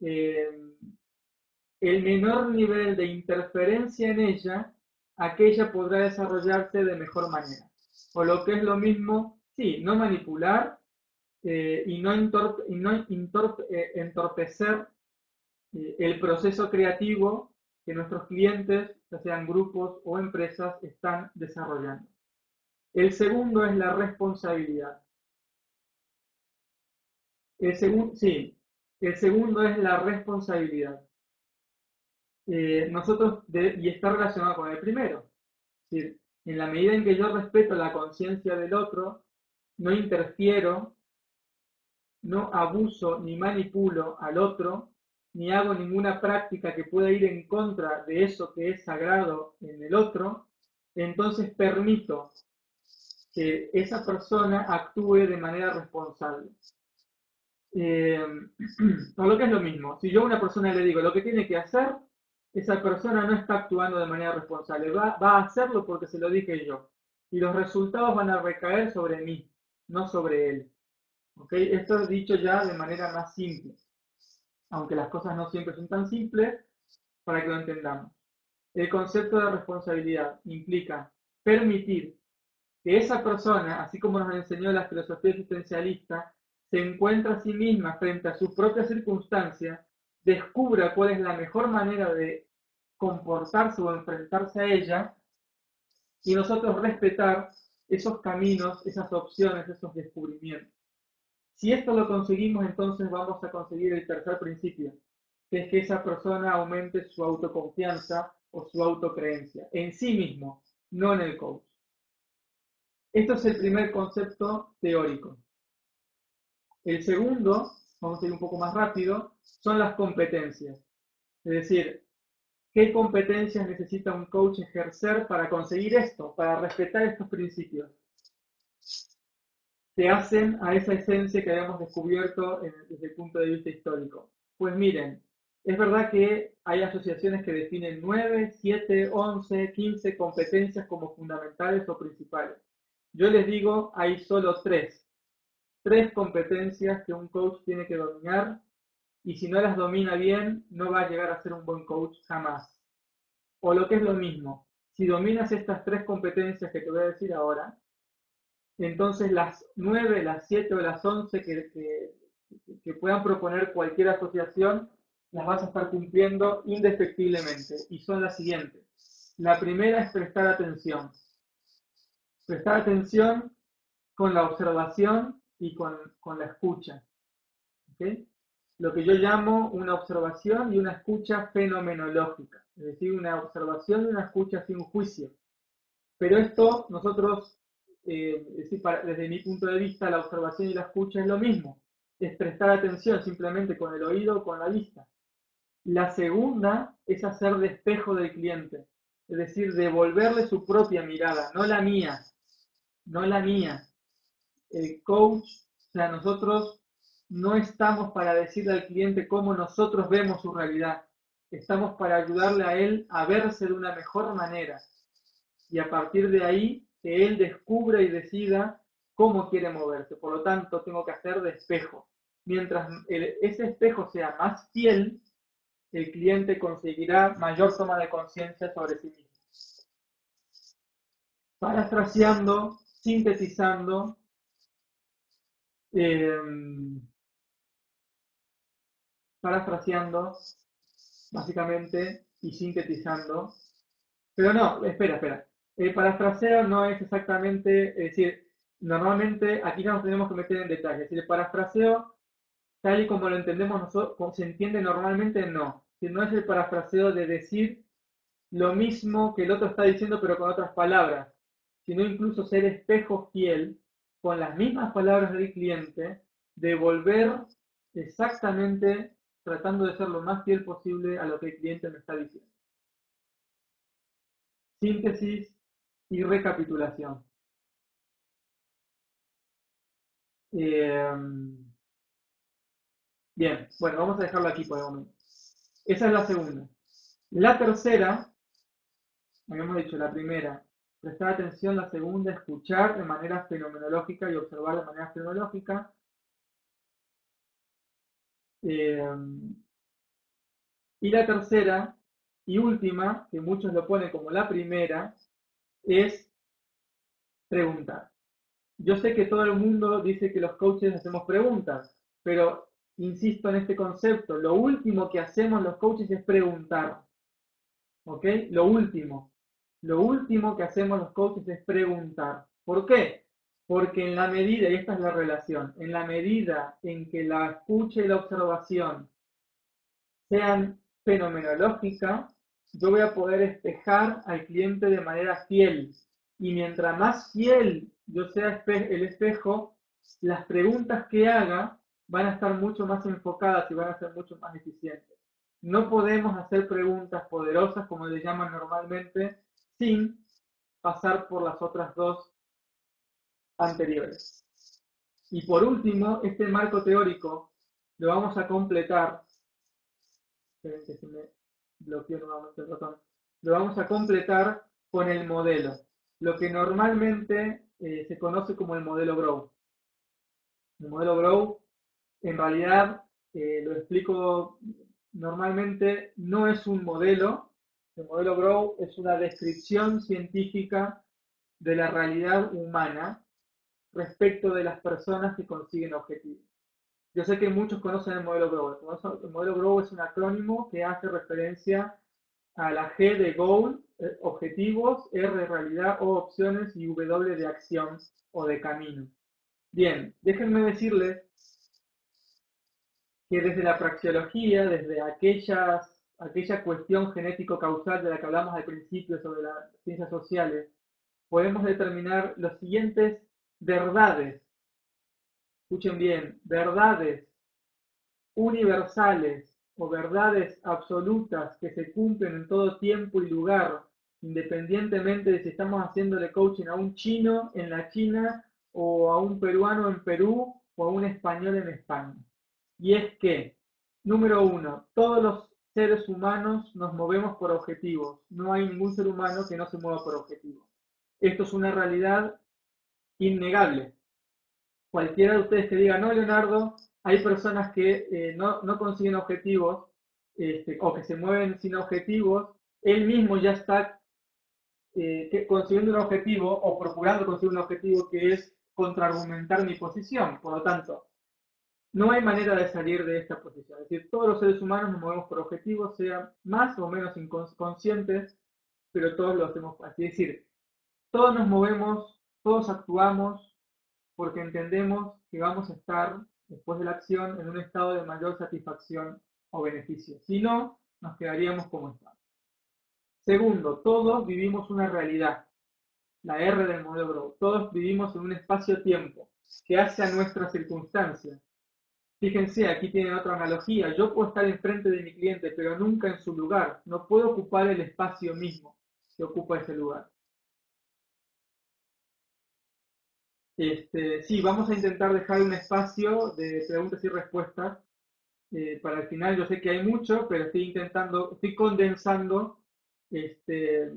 el menor nivel de interferencia en ella, aquella podrá desarrollarse de mejor manera. O lo que es lo mismo, sí, no manipular y no entorpecer el proceso creativo que nuestros clientes, ya sean grupos o empresas, están desarrollando. El segundo es la responsabilidad. El segundo es la responsabilidad. Y está relacionado con el primero. Es decir, en la medida en que yo respeto la conciencia del otro, no interfiero, no abuso ni manipulo al otro, ni hago ninguna práctica que pueda ir en contra de eso que es sagrado en el otro, entonces permito que esa persona actúe de manera responsable. O lo que es lo mismo, si yo a una persona le digo lo que tiene que hacer, esa persona no está actuando de manera responsable, va a hacerlo porque se lo dije yo. Y los resultados van a recaer sobre mí, no sobre él. ¿Okay? Esto es dicho ya de manera más simple, aunque las cosas no siempre son tan simples, para que lo entendamos. El concepto de responsabilidad implica permitir que esa persona, así como nos enseñó la filosofía existencialista, se encuentra a sí misma frente a sus propias circunstancias, descubra cuál es la mejor manera de comportarse o enfrentarse a ella, y nosotros respetar esos caminos, esas opciones, esos descubrimientos. Si esto lo conseguimos, entonces vamos a conseguir el tercer principio, que es que esa persona aumente su autoconfianza o su autocreencia en sí mismo, no en el coach. Esto es el primer concepto teórico. El segundo, vamos a ir un poco más rápido, son las competencias. Es decir, ¿qué competencias necesita un coach ejercer para conseguir esto, para respetar estos principios que hacen a esa esencia que habíamos descubierto desde el punto de vista histórico? Pues miren, es verdad que hay asociaciones que definen 9, 7, 11, 15 competencias como fundamentales o principales. Yo les digo, hay solo tres competencias que un coach tiene que dominar, y si no las domina bien, no va a llegar a ser un buen coach jamás. O lo que es lo mismo, si dominas estas tres competencias que te voy a decir ahora, entonces las 9, las 7 o las 11 que puedan proponer cualquier asociación, las vas a estar cumpliendo indefectiblemente. Y son las siguientes. La primera es prestar atención. Prestar atención con la observación y con la escucha. ¿Okay? Lo que yo llamo una observación y una escucha fenomenológica, es decir, una observación y una escucha sin juicio. Pero esto nosotros, desde mi punto de vista, la observación y la escucha es lo mismo, es prestar atención simplemente con el oído o con la vista. La segunda es hacer de espejo del cliente, es decir, devolverle su propia mirada, no la mía, no la mía. el coach, o sea, nosotros no estamos para decirle al cliente cómo nosotros vemos su realidad. Estamos para ayudarle a él a verse de una mejor manera. Y a partir de ahí, que él descubra y decida cómo quiere moverse. Por lo tanto, tengo que hacer de espejo. Mientras ese espejo sea más fiel, el cliente conseguirá mayor toma de conciencia sobre sí mismo. Parafraseando, sintetizando, eh, parafraseando, básicamente, y sintetizando. Pero no, espera. El parafraseo no es exactamente, es decir, normalmente aquí no nos tenemos que meter en detalle. Si el parafraseo, tal y como lo entendemos nosotros, como se entiende normalmente, no. Si no es el parafraseo de decir lo mismo que el otro está diciendo, pero con otras palabras, sino incluso ser espejo fiel con las mismas palabras del cliente, devolver exactamente tratando de ser lo más fiel posible a lo que el cliente me está diciendo. Síntesis y recapitulación. Eh, bien, bueno, vamos a dejarlo aquí por el momento. Esa es la segunda. La tercera, habíamos dicho la primera, prestar atención, la segunda, escuchar de manera fenomenológica y observar de manera fenomenológica. Eh, y la tercera y última, que muchos lo ponen como la primera, es preguntar. Yo sé que todo el mundo dice que los coaches hacemos preguntas, pero insisto en este concepto, lo último que hacemos los coaches es preguntar, ¿ok? Lo último que hacemos los coaches es preguntar. ¿Por qué? Porque en la medida, y esta es la relación, en la medida en que la escucha y la observación sean fenomenológicas, yo voy a poder espejar al cliente de manera fiel. Y mientras más fiel yo sea el espejo, las preguntas que haga van a estar mucho más enfocadas y van a ser mucho más eficientes. No podemos hacer preguntas poderosas, como le llaman normalmente, sin pasar por las otras dos anteriores. Y por último, este marco teórico lo vamos a completar. Esperen que se me bloqueó nuevamente el botón. Lo vamos a completar con el modelo, lo que normalmente se conoce como el modelo Grow. El modelo Grow, en realidad, lo explico normalmente, no es un modelo. El modelo Grow es una descripción científica de la realidad humana respecto de las personas que consiguen objetivos. Yo sé que muchos conocen el modelo Grow. El modelo Grow es un acrónimo que hace referencia a la G de goal, objetivos, R realidad, O opciones y W de acción o de camino. Bien, déjenme decirles que desde la praxeología, desde aquella cuestión genético-causal de la que hablamos al principio sobre las ciencias sociales, podemos determinar los siguientes verdades. Escuchen bien, verdades universales o verdades absolutas que se cumplen en todo tiempo y lugar, independientemente de si estamos haciéndole coaching a un chino en la China o a un peruano en Perú o a un español en España. Y es que, número uno, todos los seres humanos nos movemos por objetivos. No hay ningún ser humano que no se mueva por objetivos. Esto es una realidad innegable. Cualquiera de ustedes que diga, no, Leonardo, hay personas que no consiguen objetivos o que se mueven sin objetivos, él mismo ya está consiguiendo un objetivo o procurando conseguir un objetivo que es contraargumentar mi posición. Por lo tanto, no hay manera de salir de esta posición. Es decir, todos los seres humanos nos movemos por objetivos, sean más o menos inconscientes, pero todos lo hacemos así. Es decir, todos nos movemos, todos actuamos porque entendemos que vamos a estar, después de la acción, en un estado de mayor satisfacción o beneficio. Si no, nos quedaríamos como estamos. Segundo, todos vivimos una realidad, la R del modelo Grow. Todos vivimos en un espacio-tiempo que hace a nuestra circunstancia. Fíjense, aquí tienen otra analogía. Yo puedo estar enfrente de mi cliente, pero nunca en su lugar. No puedo ocupar el espacio mismo que ocupa ese lugar. Sí, vamos a intentar dejar un espacio de preguntas y respuestas. Para el final yo sé que hay mucho, pero estoy condensando este,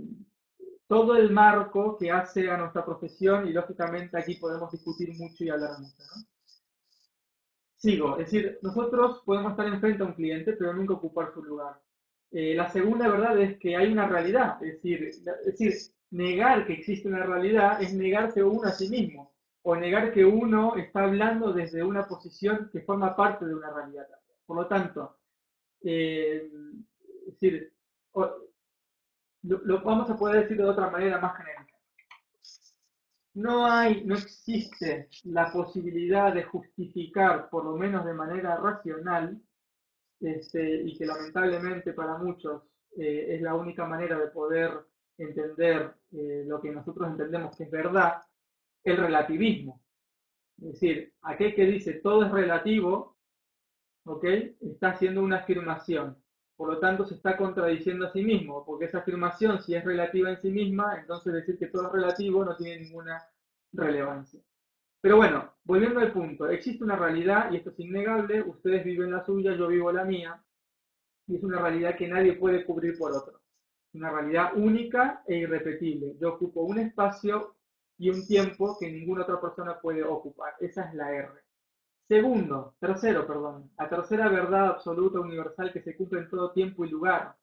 todo el marco que hace a nuestra profesión y lógicamente aquí podemos discutir mucho y hablar mucho, ¿no? Sigo, es decir, nosotros podemos estar enfrente a un cliente, pero nunca ocupar su lugar. La segunda verdad es que hay una realidad, es decir, negar que existe una realidad es negarse uno a sí mismo, o negar que uno está hablando desde una posición que forma parte de una realidad. Por lo tanto, es decir, lo vamos a poder decir de otra manera más genérica. No existe la posibilidad de justificar, por lo menos de manera racional, y que lamentablemente para muchos es la única manera de poder entender lo que nosotros entendemos que es verdad, el relativismo. Es decir, aquel que dice todo es relativo, ¿ok? Está haciendo una afirmación. Por lo tanto, se está contradiciendo a sí mismo, porque esa afirmación, si es relativa en sí misma, entonces decir que todo es relativo no tiene ninguna relevancia. Pero bueno, volviendo al punto, existe una realidad y esto es innegable, ustedes viven la suya, yo vivo la mía, y es una realidad que nadie puede cubrir por otro. Una realidad única e irrepetible. Yo ocupo un espacio y un tiempo que ninguna otra persona puede ocupar. Esa es la R. Tercero, perdón. La tercera verdad absoluta universal que se cumple en todo tiempo y lugar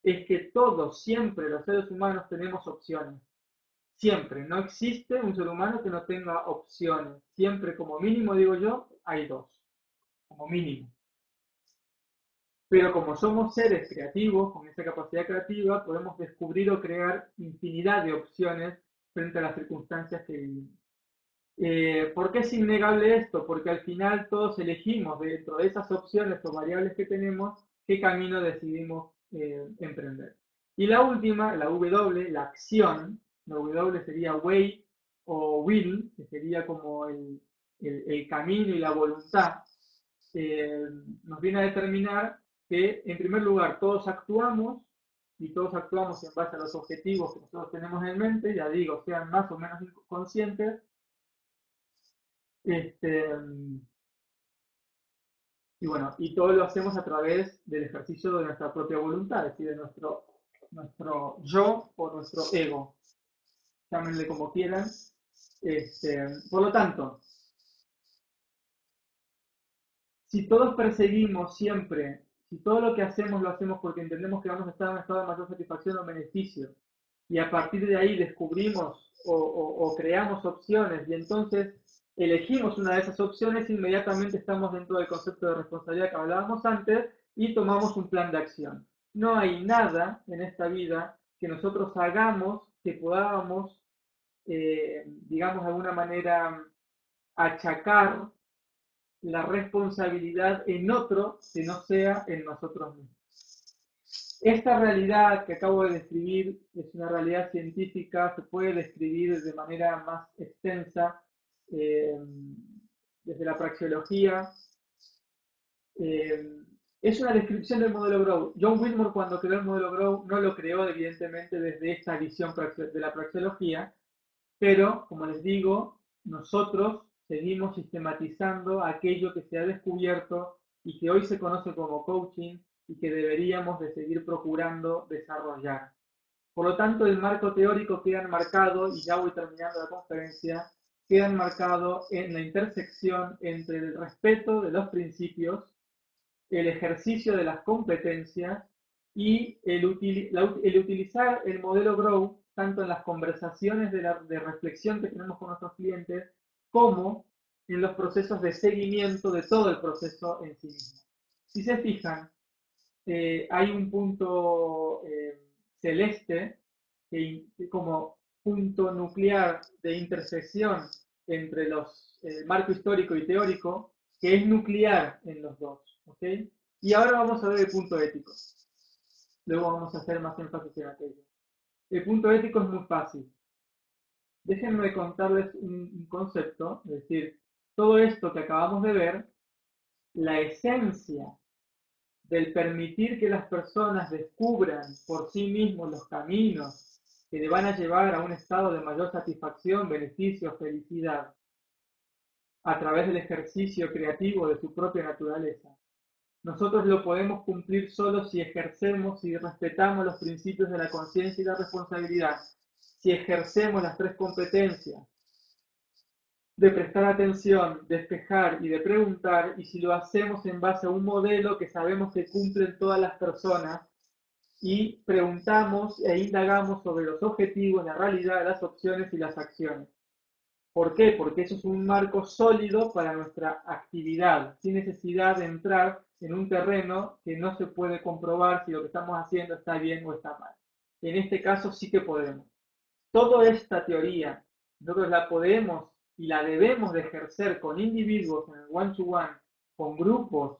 es que todos, siempre, los seres humanos tenemos opciones. Siempre. No existe un ser humano que no tenga opciones. Siempre, como mínimo, digo yo, hay dos. Como mínimo. Pero como somos seres creativos, con esa capacidad creativa, podemos descubrir o crear infinidad de opciones frente a las circunstancias que vivimos. ¿Por qué es innegable esto? Porque al final todos elegimos dentro de esas opciones o variables que tenemos qué camino decidimos emprender. Y la última, la W, la acción, la W sería way o will, que sería como el camino y la voluntad, eh, nos viene a determinar que, en primer lugar, todos actuamos y todos actuamos en base a los objetivos que nosotros tenemos en mente, ya digo, sean más o menos conscientes, este, y bueno, y todo lo hacemos a través del ejercicio de nuestra propia voluntad, es decir, de nuestro yo o nuestro ego, llámenle como quieran. Por lo tanto, si todos perseguimos siempre, si todo lo que hacemos lo hacemos porque entendemos que vamos a estar en un estado de mayor satisfacción o beneficio, y a partir de ahí descubrimos o creamos opciones y entonces elegimos una de esas opciones, inmediatamente estamos dentro del concepto de responsabilidad que hablábamos antes y tomamos un plan de acción. No hay nada en esta vida que nosotros hagamos que podamos, digamos de alguna manera, achacar la responsabilidad en otro que no sea en nosotros mismos. Esta realidad que acabo de describir es una realidad científica, se puede describir de manera más extensa eh, desde la praxeología. Eh, es una descripción del modelo Grow. John Wilmore, cuando creó el modelo Grow, no lo creó evidentemente desde esta visión de la praxeología, pero, como les digo, nosotros seguimos sistematizando aquello que se ha descubierto y que hoy se conoce como coaching y que deberíamos de seguir procurando desarrollar. Por lo tanto, el marco teórico queda enmarcado, y ya voy terminando la conferencia, queda enmarcado en la intersección entre el respeto de los principios, el ejercicio de las competencias y el utilizar el modelo Grow tanto en las conversaciones de reflexión que tenemos con nuestros clientes como en los procesos de seguimiento de todo el proceso en sí mismo. Si se fijan, hay un punto celeste como punto nuclear de intersección entre el marco histórico y teórico, que es nuclear en los dos. ¿Okay? Y ahora vamos a ver el punto ético. Luego vamos a hacer más énfasis en aquello. El punto ético es muy fácil. Déjenme contarles un concepto, es decir, todo esto que acabamos de ver, la esencia del permitir que las personas descubran por sí mismos los caminos que le van a llevar a un estado de mayor satisfacción, beneficio, felicidad, a través del ejercicio creativo de su propia naturaleza. Nosotros lo podemos cumplir solo si ejercemos y respetamos los principios de la conciencia y la responsabilidad, si ejercemos las tres competencias de prestar atención, de despejar y de preguntar, y si lo hacemos en base a un modelo que sabemos que cumplen todas las personas, y preguntamos e indagamos sobre los objetivos, la realidad, las opciones y las acciones. ¿Por qué? Porque eso es un marco sólido para nuestra actividad, sin necesidad de entrar en un terreno que no se puede comprobar si lo que estamos haciendo está bien o está mal. En este caso sí que podemos. Toda esta teoría nosotros la podemos y la debemos de ejercer con individuos en el one-to-one, con grupos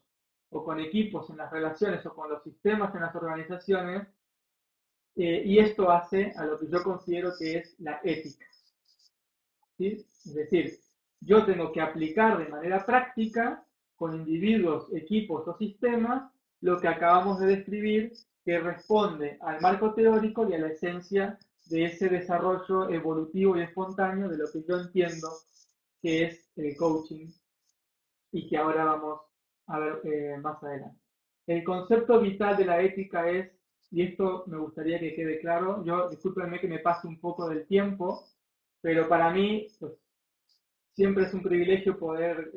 o con equipos en las relaciones o con los sistemas en las organizaciones, y esto hace a lo que yo considero que es la ética. ¿Sí? Es decir, yo tengo que aplicar de manera práctica con individuos, equipos o sistemas lo que acabamos de describir, que responde al marco teórico y a la esencia de ese desarrollo evolutivo y espontáneo de lo que yo entiendo que es el coaching y que ahora vamos a ver más adelante. El concepto vital de la ética es, y esto me gustaría que quede claro, yo discúlpenme que me pase un poco del tiempo, pero para mí pues, siempre es un privilegio poder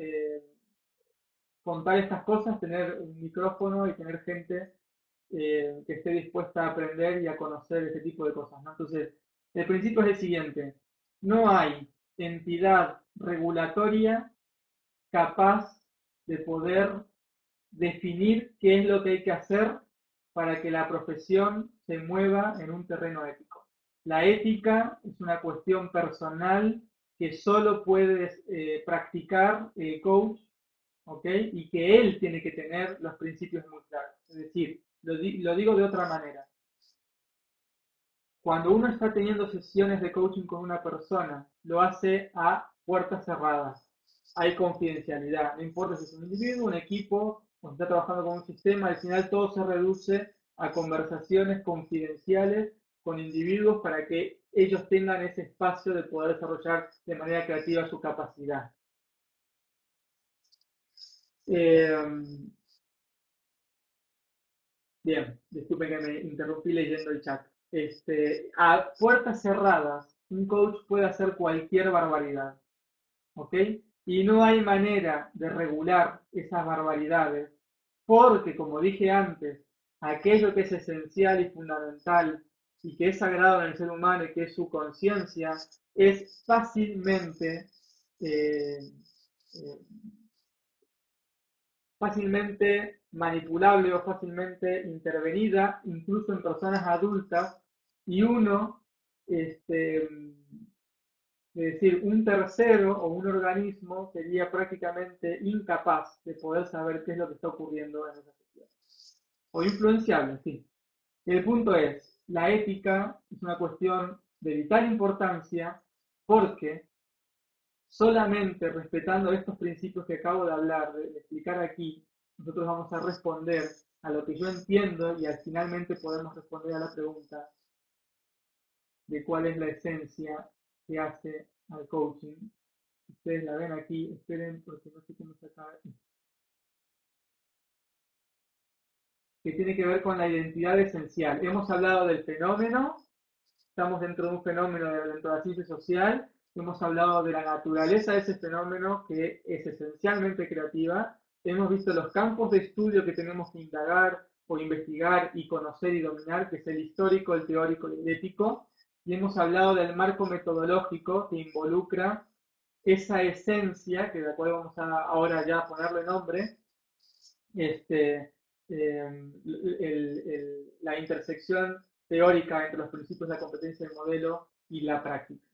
contar estas cosas, tener un micrófono y tener gente que esté dispuesta a aprender y a conocer ese tipo de cosas, ¿no? Entonces, el principio es el siguiente: no hay entidad regulatoria capaz de poder definir qué es lo que hay que hacer para que la profesión se mueva en un terreno ético. La ética es una cuestión personal que solo puede practicar el coach, ¿ok? Y que él tiene que tener los principios muy claros. Es decir, lo digo de otra manera. Cuando uno está teniendo sesiones de coaching con una persona, lo hace a puertas cerradas. Hay confidencialidad. No importa si es un individuo, un equipo, o está trabajando con un sistema, al final todo se reduce a conversaciones confidenciales con individuos para que ellos tengan ese espacio de poder desarrollar de manera creativa su capacidad. Bien, disculpen que me interrumpí leyendo el chat. A puertas cerradas, un coach puede hacer cualquier barbaridad, ¿ok? Y no hay manera de regular esas barbaridades, porque, como dije antes, aquello que es esencial y fundamental y que es sagrado en el ser humano y que es su conciencia, es fácilmente eh, eh, fácilmente manipulable o fácilmente intervenida, incluso en personas adultas, y uno, es decir, un tercero o un organismo sería prácticamente incapaz de poder saber qué es lo que está ocurriendo en esa sociedad. O influenciable, sí. El punto es, la ética es una cuestión de vital importancia porque solamente respetando estos principios que acabo de hablar, de explicar aquí, nosotros vamos a responder a lo que yo entiendo y finalmente podemos responder a la pregunta de cuál es la esencia que hace al coaching. Ustedes la ven aquí, esperen porque no sé cómo se acaba. Que tiene que ver con la identidad esencial. Hemos hablado del fenómeno, estamos dentro de un fenómeno dentro de la ciencia social, hemos hablado de la naturaleza de ese fenómeno que es esencialmente creativa, hemos visto los campos de estudio que tenemos que indagar o investigar y conocer y dominar, que es el histórico, el teórico y el ético, y hemos hablado del marco metodológico que involucra esa esencia, que de la cual vamos a ahora ya ponerle nombre, la intersección teórica entre los principios de la competencia del modelo y la práctica.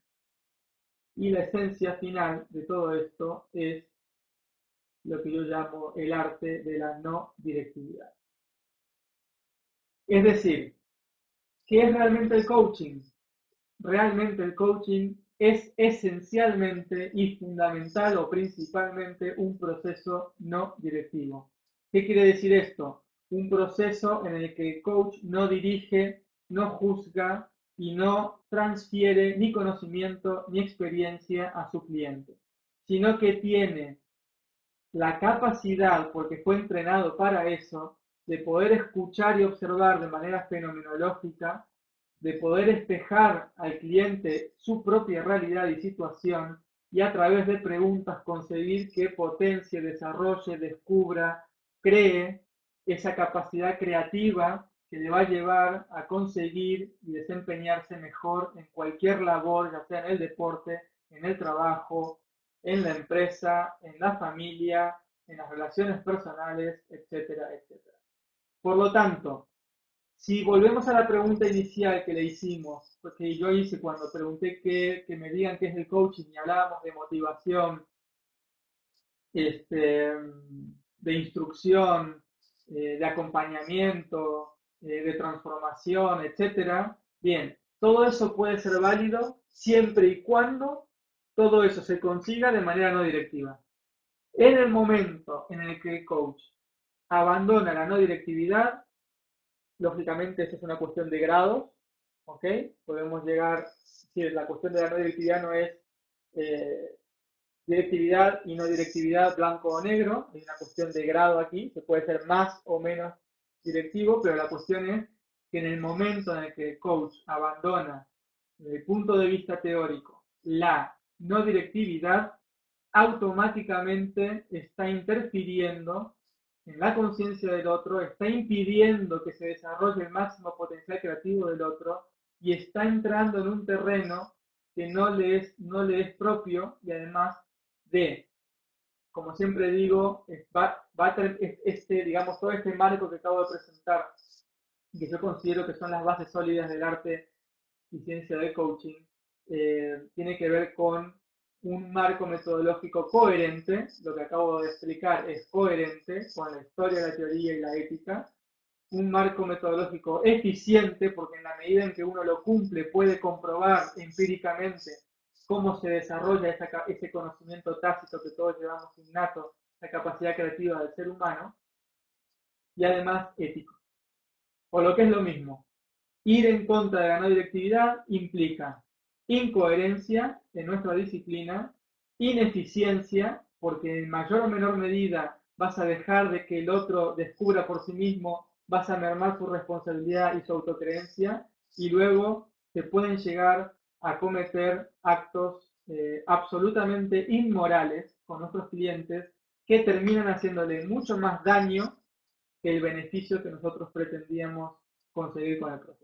Y la esencia final de todo esto es lo que yo llamo el arte de la no directividad. Es decir, ¿qué es realmente el coaching? Realmente el coaching es esencialmente y fundamental o principalmente un proceso no directivo. ¿Qué quiere decir esto? Un proceso en el que el coach no dirige, no juzga y no transfiere ni conocimiento ni experiencia a su cliente, sino que tiene la capacidad, porque fue entrenado para eso, de poder escuchar y observar de manera fenomenológica, de poder espejar al cliente su propia realidad y situación y a través de preguntas conseguir que potencie, desarrolle, descubra, cree esa capacidad creativa que le va a llevar a conseguir y desempeñarse mejor en cualquier labor, ya sea en el deporte, en el trabajo, en la empresa, en la familia, en las relaciones personales, etcétera, etcétera. Por lo tanto, si volvemos a la pregunta inicial que le hicimos, que yo hice cuando pregunté que me digan qué es el coaching y hablábamos de motivación, de instrucción, de acompañamiento, de transformación, etcétera. Bien, todo eso puede ser válido siempre y cuando todo eso se consiga de manera no directiva. En el momento en el que el coach abandona la no directividad, lógicamente eso es una cuestión de grados, ¿ok? Podemos llegar, si la cuestión de la no directividad no es eh, directividad y no directividad blanco o negro, hay una cuestión de grado aquí, se puede ser más o menos directivo, pero la cuestión es que en el momento en el que el coach abandona, desde el punto de vista teórico, la no directividad, automáticamente está interfiriendo en la conciencia del otro, está impidiendo que se desarrolle el máximo potencial creativo del otro y está entrando en un terreno que no le es propio y además de, como siempre digo, digamos, todo este marco que acabo de presentar, que yo considero que son las bases sólidas del arte y ciencia del coaching, tiene que ver con un marco metodológico coherente, lo que acabo de explicar es coherente con la historia, la teoría y la ética, un marco metodológico eficiente, porque en la medida en que uno lo cumple puede comprobar empíricamente cómo se desarrolla ese conocimiento tácito que todos llevamos innato, la capacidad creativa del ser humano, y además ético. O lo que es lo mismo, ir en contra de la no directividad implica incoherencia en nuestra disciplina, ineficiencia, porque en mayor o menor medida vas a dejar de que el otro descubra por sí mismo, vas a mermar su responsabilidad y su autocreencia, y luego se pueden llegar a cometer actos absolutamente inmorales con nuestros clientes que terminan haciéndole mucho más daño que el beneficio que nosotros pretendíamos conseguir con el proceso.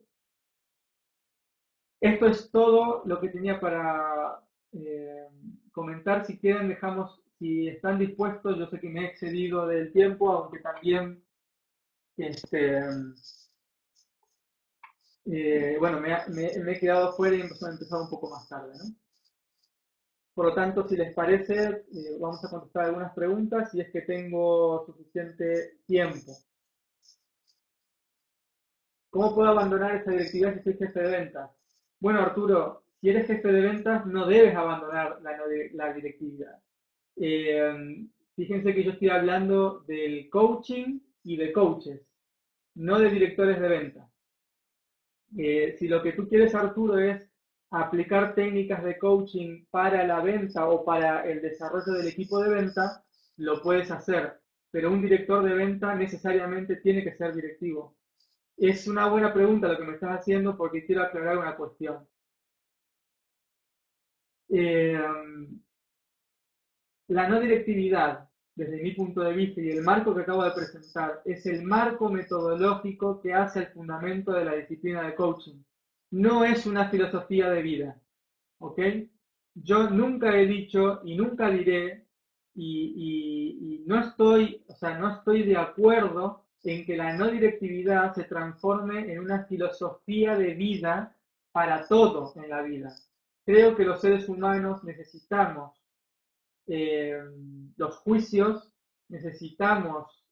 Esto es todo lo que tenía para comentar. Si quieren, dejamos, si están dispuestos, yo sé que me he excedido del tiempo, aunque también, bueno, me he quedado fuera y hemos empezado un poco más tarde, ¿no? Por lo tanto, si les parece, vamos a contestar algunas preguntas si es que tengo suficiente tiempo. ¿Cómo puedo abandonar esa directiva si soy jefe de ventas? Bueno, Arturo, si eres jefe de ventas, no debes abandonar la directividad. Fíjense que yo estoy hablando del coaching y de coaches, no de directores de ventas. Si lo que tú quieres, Arturo, es aplicar técnicas de coaching para la venta o para el desarrollo del equipo de venta, lo puedes hacer, pero un director de venta necesariamente tiene que ser directivo. Es una buena pregunta lo que me estás haciendo porque quiero aclarar una cuestión. Eh, la no directividad, desde mi punto de vista y el marco que acabo de presentar, es el marco metodológico que hace el fundamento de la disciplina de coaching. No es una filosofía de vida, ¿ok? Yo nunca he dicho y nunca diré y no estoy, o sea, no estoy de acuerdo en que la no directividad se transforme en una filosofía de vida para todo en la vida. Creo que los seres humanos necesitamos eh, los juicios, necesitamos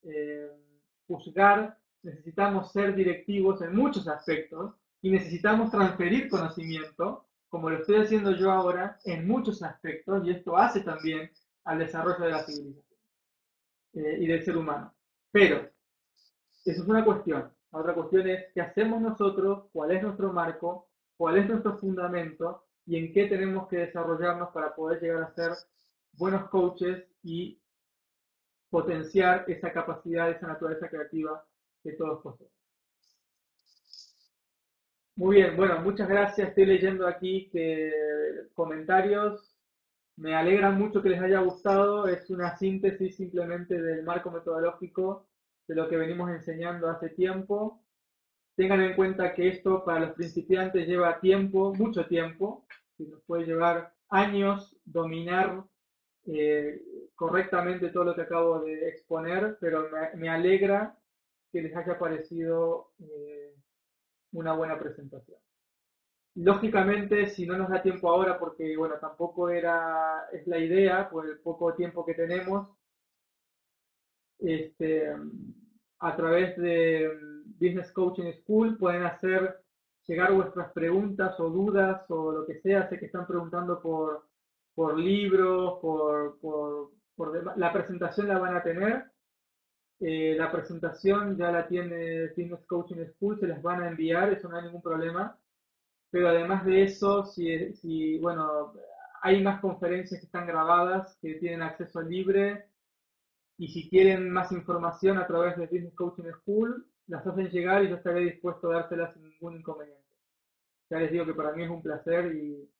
juzgar, necesitamos ser directivos en muchos aspectos y necesitamos transferir conocimiento, como lo estoy haciendo yo ahora, en muchos aspectos, y esto hace también al desarrollo de la civilización y del ser humano. Pero, eso es una cuestión. La otra cuestión es qué hacemos nosotros, cuál es nuestro marco, cuál es nuestro fundamento y en qué tenemos que desarrollarnos para poder llegar a ser buenos coaches y potenciar esa capacidad, esa naturaleza creativa que todos poseen. Muy bien, bueno, muchas gracias. Estoy leyendo aquí que comentarios. Me alegra mucho que les haya gustado. Es una síntesis simplemente del marco metodológico de lo que venimos enseñando hace tiempo. Tengan en cuenta que esto para los principiantes lleva tiempo, mucho tiempo, y nos puede llevar años dominar eh, correctamente todo lo que acabo de exponer, pero me alegra que les haya parecido una buena presentación. Lógicamente, si no nos da tiempo ahora, porque bueno, tampoco es la idea, por el poco tiempo que tenemos, este, a través de Business Coaching School pueden hacer llegar vuestras preguntas o dudas o lo que sea. Sé que están preguntando por libros, la presentación la van a tener. La presentación ya la tiene Business Coaching School, se las van a enviar, eso no hay ningún problema. Pero además de eso, bueno, hay más conferencias que están grabadas, que tienen acceso libre, y si quieren más información a través de Business Coaching School, las hacen llegar y yo estaré dispuesto a dárselas sin ningún inconveniente. Ya les digo que para mí es un placer y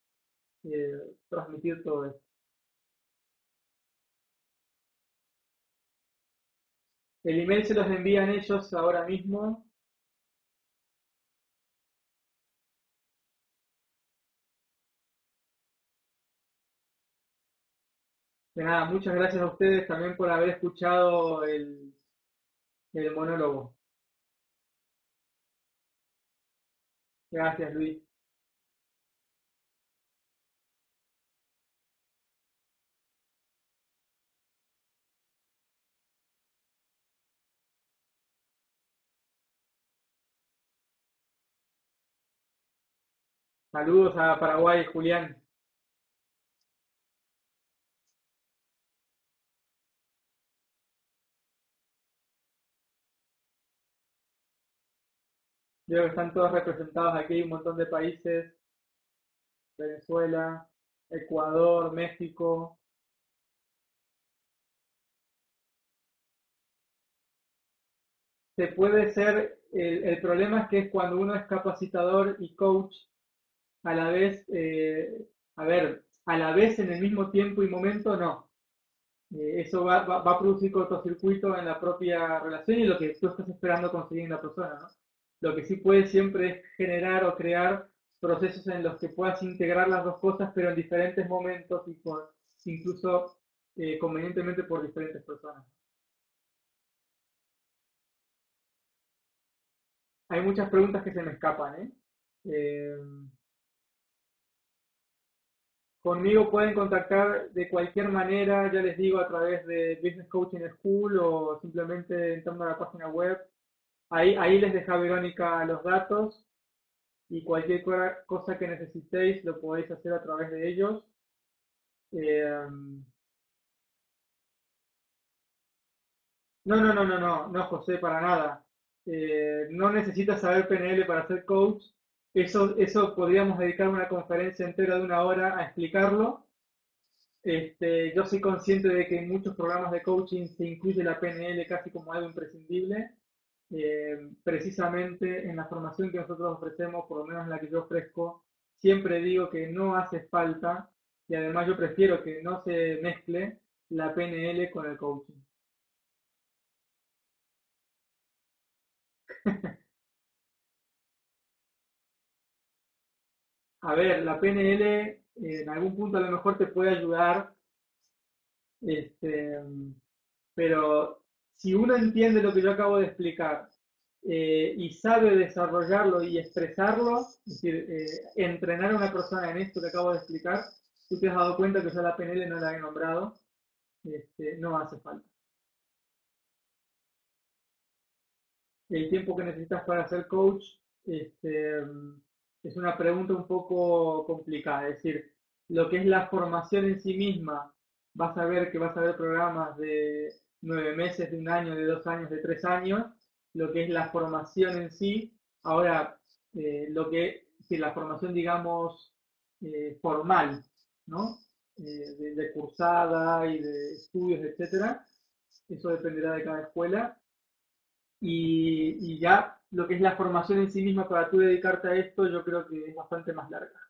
transmitir todo esto. El email se los envían ellos ahora mismo. De nada, muchas gracias a ustedes también por haber escuchado el monólogo. Gracias, Luis. Saludos a Paraguay, Julián. Veo que están todos representados aquí, hay un montón de países, Venezuela, Ecuador, México. Se puede ser, el problema es que es cuando uno es capacitador y coach a la vez, a ver, a la vez en el mismo tiempo y momento, no. Eso va a producir cortocircuito en la propia relación y lo que tú estás esperando conseguir en la persona, ¿no? Lo que sí puedes siempre es generar o crear procesos en los que puedas integrar las dos cosas, pero en diferentes momentos y incluso convenientemente por diferentes personas. Hay muchas preguntas que se me escapan, ¿eh? Eh, Conmigo pueden contactar de cualquier manera, ya les digo, a través de Business Coaching School o simplemente entrando a la página web. Ahí les deja Verónica los datos y cualquier cosa que necesitéis lo podéis hacer a través de ellos. Eh, no, José, para nada. No necesitas saber PNL para ser coach. Eso podríamos dedicar una conferencia entera de una hora a explicarlo. Yo soy consciente de que en muchos programas de coaching se incluye la PNL casi como algo imprescindible. Precisamente en la formación que nosotros ofrecemos, por lo menos en la que yo ofrezco, siempre digo que no hace falta y además yo prefiero que no se mezcle la PNL con el coaching. A ver, la PNL en algún punto a lo mejor te puede ayudar, este, pero si uno entiende lo que yo acabo de explicar y sabe desarrollarlo y expresarlo, es decir, entrenar a una persona en esto que acabo de explicar, tú te has dado cuenta que yo la PNL no la he nombrado, no hace falta. El tiempo que necesitas para ser coach este, es una pregunta un poco complicada. Es decir, lo que es la formación en sí misma, vas a ver que vas a ver programas de 9 meses, de un año, de 2 años, de 3 años. Lo que es la formación en sí, ahora, si la formación, digamos, formal, ¿no? de cursada y de estudios, etcétera. Eso dependerá de cada escuela. Y ya lo que es la formación en sí misma para tú dedicarte a esto, yo creo que es bastante más larga.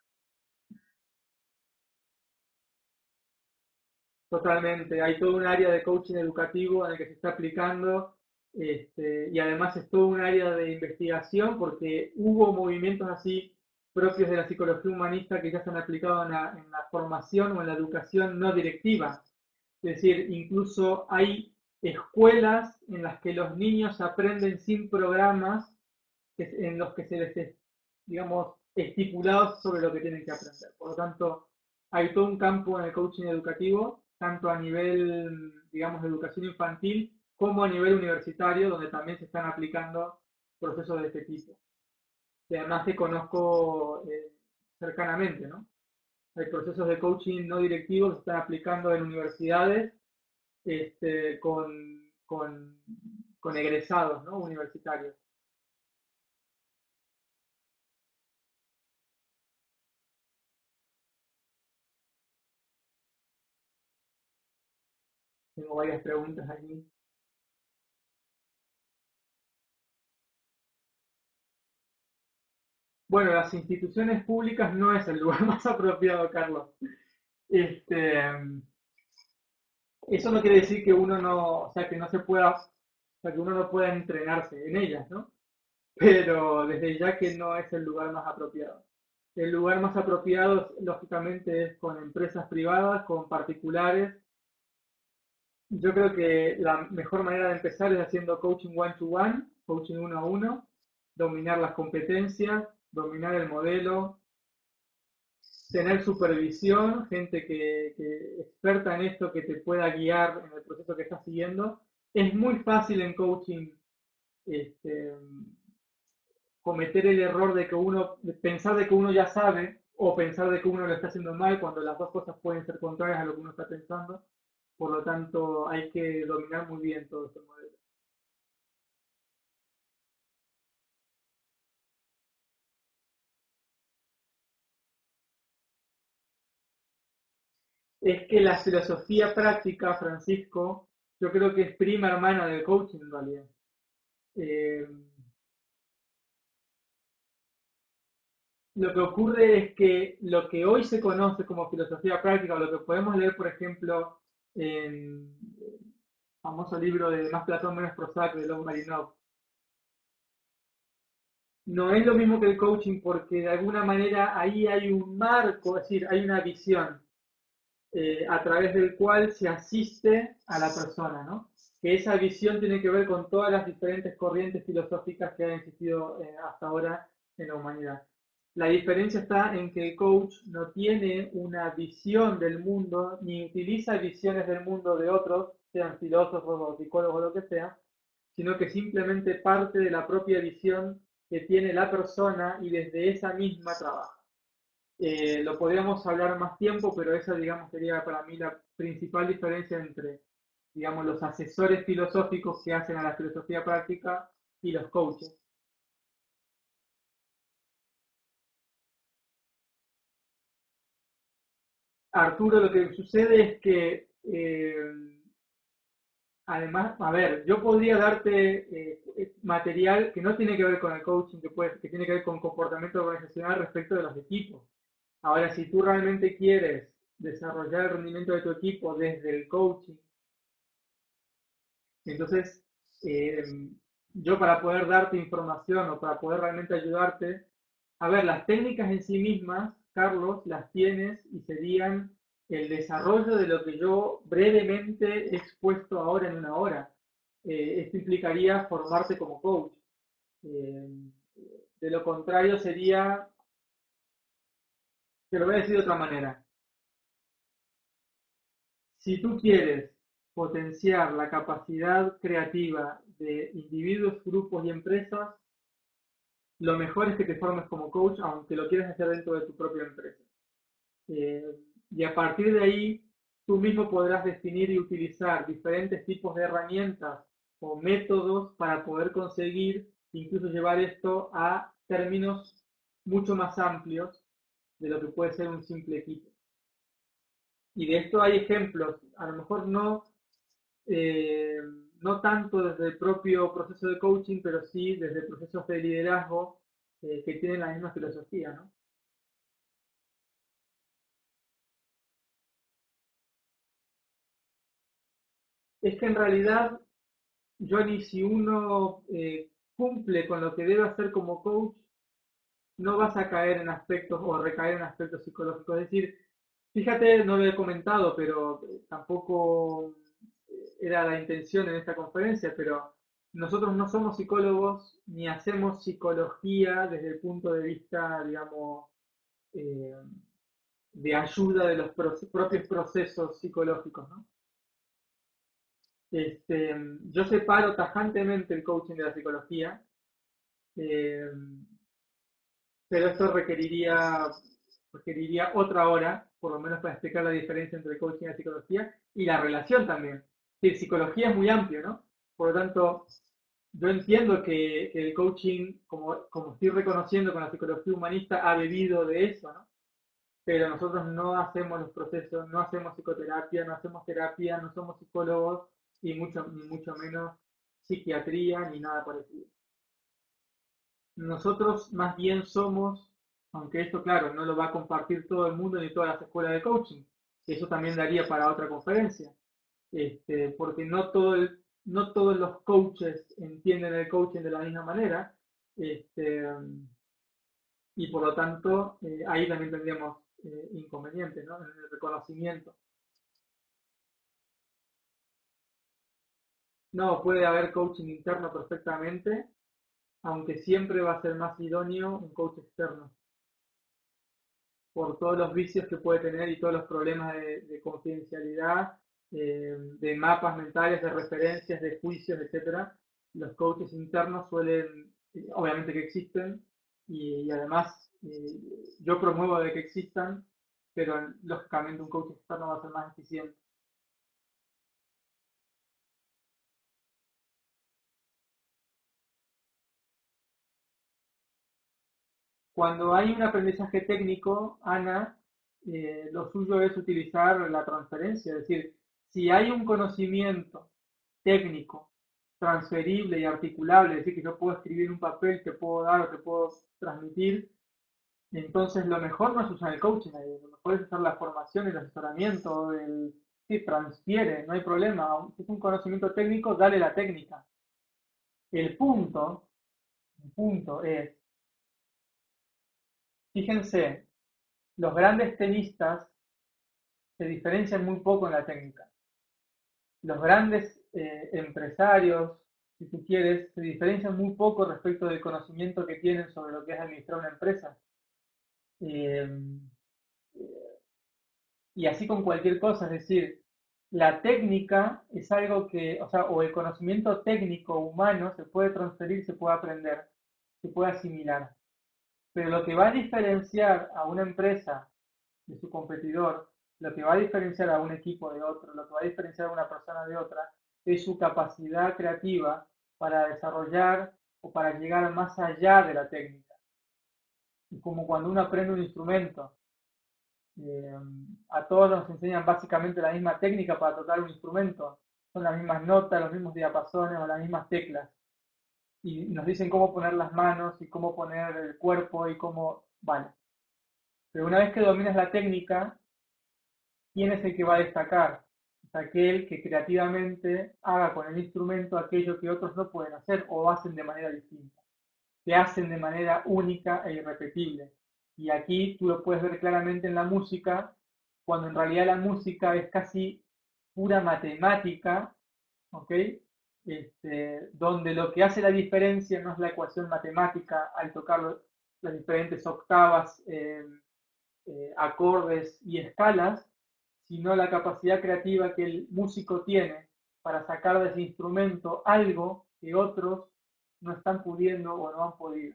Totalmente. Hay todo un área de coaching educativo en el que se está aplicando, y además es todo un área de investigación porque hubo movimientos así propios de la psicología humanista que ya se han aplicado en la formación o en la educación no directiva. Es decir, incluso hay escuelas en las que los niños aprenden sin programas en los que se les, digamos, estipulados sobre lo que tienen que aprender. Por lo tanto, hay todo un campo en el coaching educativo, tanto a nivel, digamos, de educación infantil como a nivel universitario, donde también se están aplicando procesos de este tipo. Y además que conozco cercanamente, ¿no? Hay procesos de coaching no directivos que se están aplicando en universidades este, con egresados, ¿no? Universitarios. Tengo varias preguntas aquí. Bueno, las instituciones públicas no es el lugar más apropiado, Carlos. Este, eso no quiere decir que uno no, o sea, que no se pueda, o sea, que uno no pueda entrenarse en ellas, ¿no? Pero desde ya que no es el lugar más apropiado. El lugar más apropiado, lógicamente, es con empresas privadas, con particulares. Yo creo que la mejor manera de empezar es haciendo coaching one-to-one, coaching uno a uno, dominar las competencias, dominar el modelo, tener supervisión, gente que experta en esto que te pueda guiar en el proceso que estás siguiendo. Es muy fácil en coaching este, cometer el error de que uno, de pensar de que uno ya sabe o pensar de que uno lo está haciendo mal cuando las dos cosas pueden ser contrarias a lo que uno está pensando. Por lo tanto, hay que dominar muy bien todo este modelo. Es que la filosofía práctica, Francisco, yo creo que es prima hermana del coaching en realidad. Eh, Lo que ocurre es que lo que hoy se conoce como filosofía práctica, o lo que podemos leer, por ejemplo, en el famoso libro de Más Platón, menos Prozac de Lov Marinov, no es lo mismo que el coaching porque de alguna manera ahí hay un marco, es decir, hay una visión a través del cual se asiste a la persona, ¿no? Que esa visión tiene que ver con todas las diferentes corrientes filosóficas que han existido hasta ahora en la humanidad. La diferencia está en que el coach no tiene una visión del mundo, ni utiliza visiones del mundo de otros, sean filósofos o psicólogos o lo que sea, sino que simplemente parte de la propia visión que tiene la persona y desde esa misma trabaja. Lo podríamos hablar más tiempo, pero esa, digamos, sería para mí la principal diferencia entre, digamos, los asesores filosóficos que hacen a la filosofía práctica y los coaches. Arturo, lo que sucede es que, además, a ver, yo podría darte material que no tiene que ver con el coaching, que tiene que ver con comportamiento organizacional respecto de los equipos. Ahora, si tú realmente quieres desarrollar el rendimiento de tu equipo desde el coaching, entonces, eh, yo para poder darte información o para poder realmente ayudarte, a ver, las técnicas en sí mismas, Carlos, las tienes y serían el desarrollo de lo que yo brevemente he expuesto ahora en una hora. Esto implicaría formarte como coach. Eh, de lo contrario sería, te lo voy a decir de otra manera, si tú quieres potenciar la capacidad creativa de individuos, grupos y empresas, lo mejor es que te formes como coach, aunque lo quieras hacer dentro de tu propia empresa. Eh, y a partir de ahí, tú mismo podrás definir y utilizar diferentes tipos de herramientas o métodos para poder conseguir, incluso llevar esto a términos mucho más amplios de lo que puede ser un simple equipo. Y de esto hay ejemplos, a lo mejor eh, no tanto desde el propio proceso de coaching, pero sí desde procesos de liderazgo que tienen la misma filosofía, ¿no? Es que en realidad, Johnny, si uno cumple con lo que debe hacer como coach, no vas a caer en aspectos o recaer en aspectos psicológicos. Es decir, fíjate, no lo he comentado, pero tampoco era la intención en esta conferencia, pero nosotros no somos psicólogos ni hacemos psicología desde el punto de vista, digamos, eh, de ayuda de los propios procesos psicológicos, ¿no? Este, yo separo tajantemente el coaching de la psicología, eh, pero esto requeriría otra hora, por lo menos para explicar la diferencia entre el coaching y la psicología, y la relación también. Sí, psicología es muy amplio, ¿no? Por lo tanto, yo entiendo que el coaching, como estoy reconociendo con la psicología humanista, ha bebido de eso, ¿no? Pero nosotros no hacemos los procesos, no hacemos psicoterapia, no hacemos terapia, no somos psicólogos y mucho menos psiquiatría ni nada parecido. Nosotros más bien somos, aunque esto claro, no lo va a compartir todo el mundo ni todas las escuelas de coaching, eso también daría para otra conferencia, porque no todos los coaches entienden el coaching de la misma manera, este, y por lo tanto ahí también tendríamos inconvenientes, ¿no? En el reconocimiento. No, puede haber coaching interno perfectamente, aunque siempre va a ser más idóneo un coach externo, por todos los vicios que puede tener y todos los problemas de confidencialidad, de mapas mentales, de referencias, de juicios, etcétera. Los coaches internos suelen, obviamente que existen, y además yo promuevo de que existan, pero lógicamente un coach externo va a ser más eficiente. Cuando hay un aprendizaje técnico, Ana, lo suyo es utilizar la transferencia, es decir, si hay un conocimiento técnico transferible y articulable, es decir, que yo puedo escribir un papel, que puedo dar o que puedo transmitir, entonces lo mejor no es usar el coaching, lo mejor es usar la formación, el asesoramiento, sí, transfiere, no hay problema, si es un conocimiento técnico, dale la técnica. El punto, el punto es, fíjense, los grandes tenistas se diferencian muy poco en la técnica. Los grandes empresarios, si tú quieres, se diferencian muy poco respecto del conocimiento que tienen sobre lo que es administrar una empresa. Eh, y así con cualquier cosa, es decir, la técnica es algo que, o sea, o el conocimiento técnico humano se puede transferir, se puede aprender, se puede asimilar. Pero lo que va a diferenciar a una empresa de su competidor, lo que va a diferenciar a un equipo de otro, lo que va a diferenciar a una persona de otra, es su capacidad creativa para desarrollar o para llegar más allá de la técnica. Y como cuando uno aprende un instrumento, eh, a todos nos enseñan básicamente la misma técnica para tocar un instrumento, son las mismas notas, los mismos diapasones o las mismas teclas. Y nos dicen cómo poner las manos y cómo poner el cuerpo y cómo... Vale. Pero una vez que dominas la técnica, ¿quién es el que va a destacar? Es aquel que creativamente haga con el instrumento aquello que otros no pueden hacer o hacen de manera distinta, que hacen de manera única e irrepetible. Y aquí tú lo puedes ver claramente en la música, cuando en realidad la música es casi pura matemática, ¿ok? Donde lo que hace la diferencia no es la ecuación matemática al tocar las diferentes octavas, acordes y escalas, sino la capacidad creativa que el músico tiene para sacar de ese instrumento algo que otros no están pudiendo o no han podido.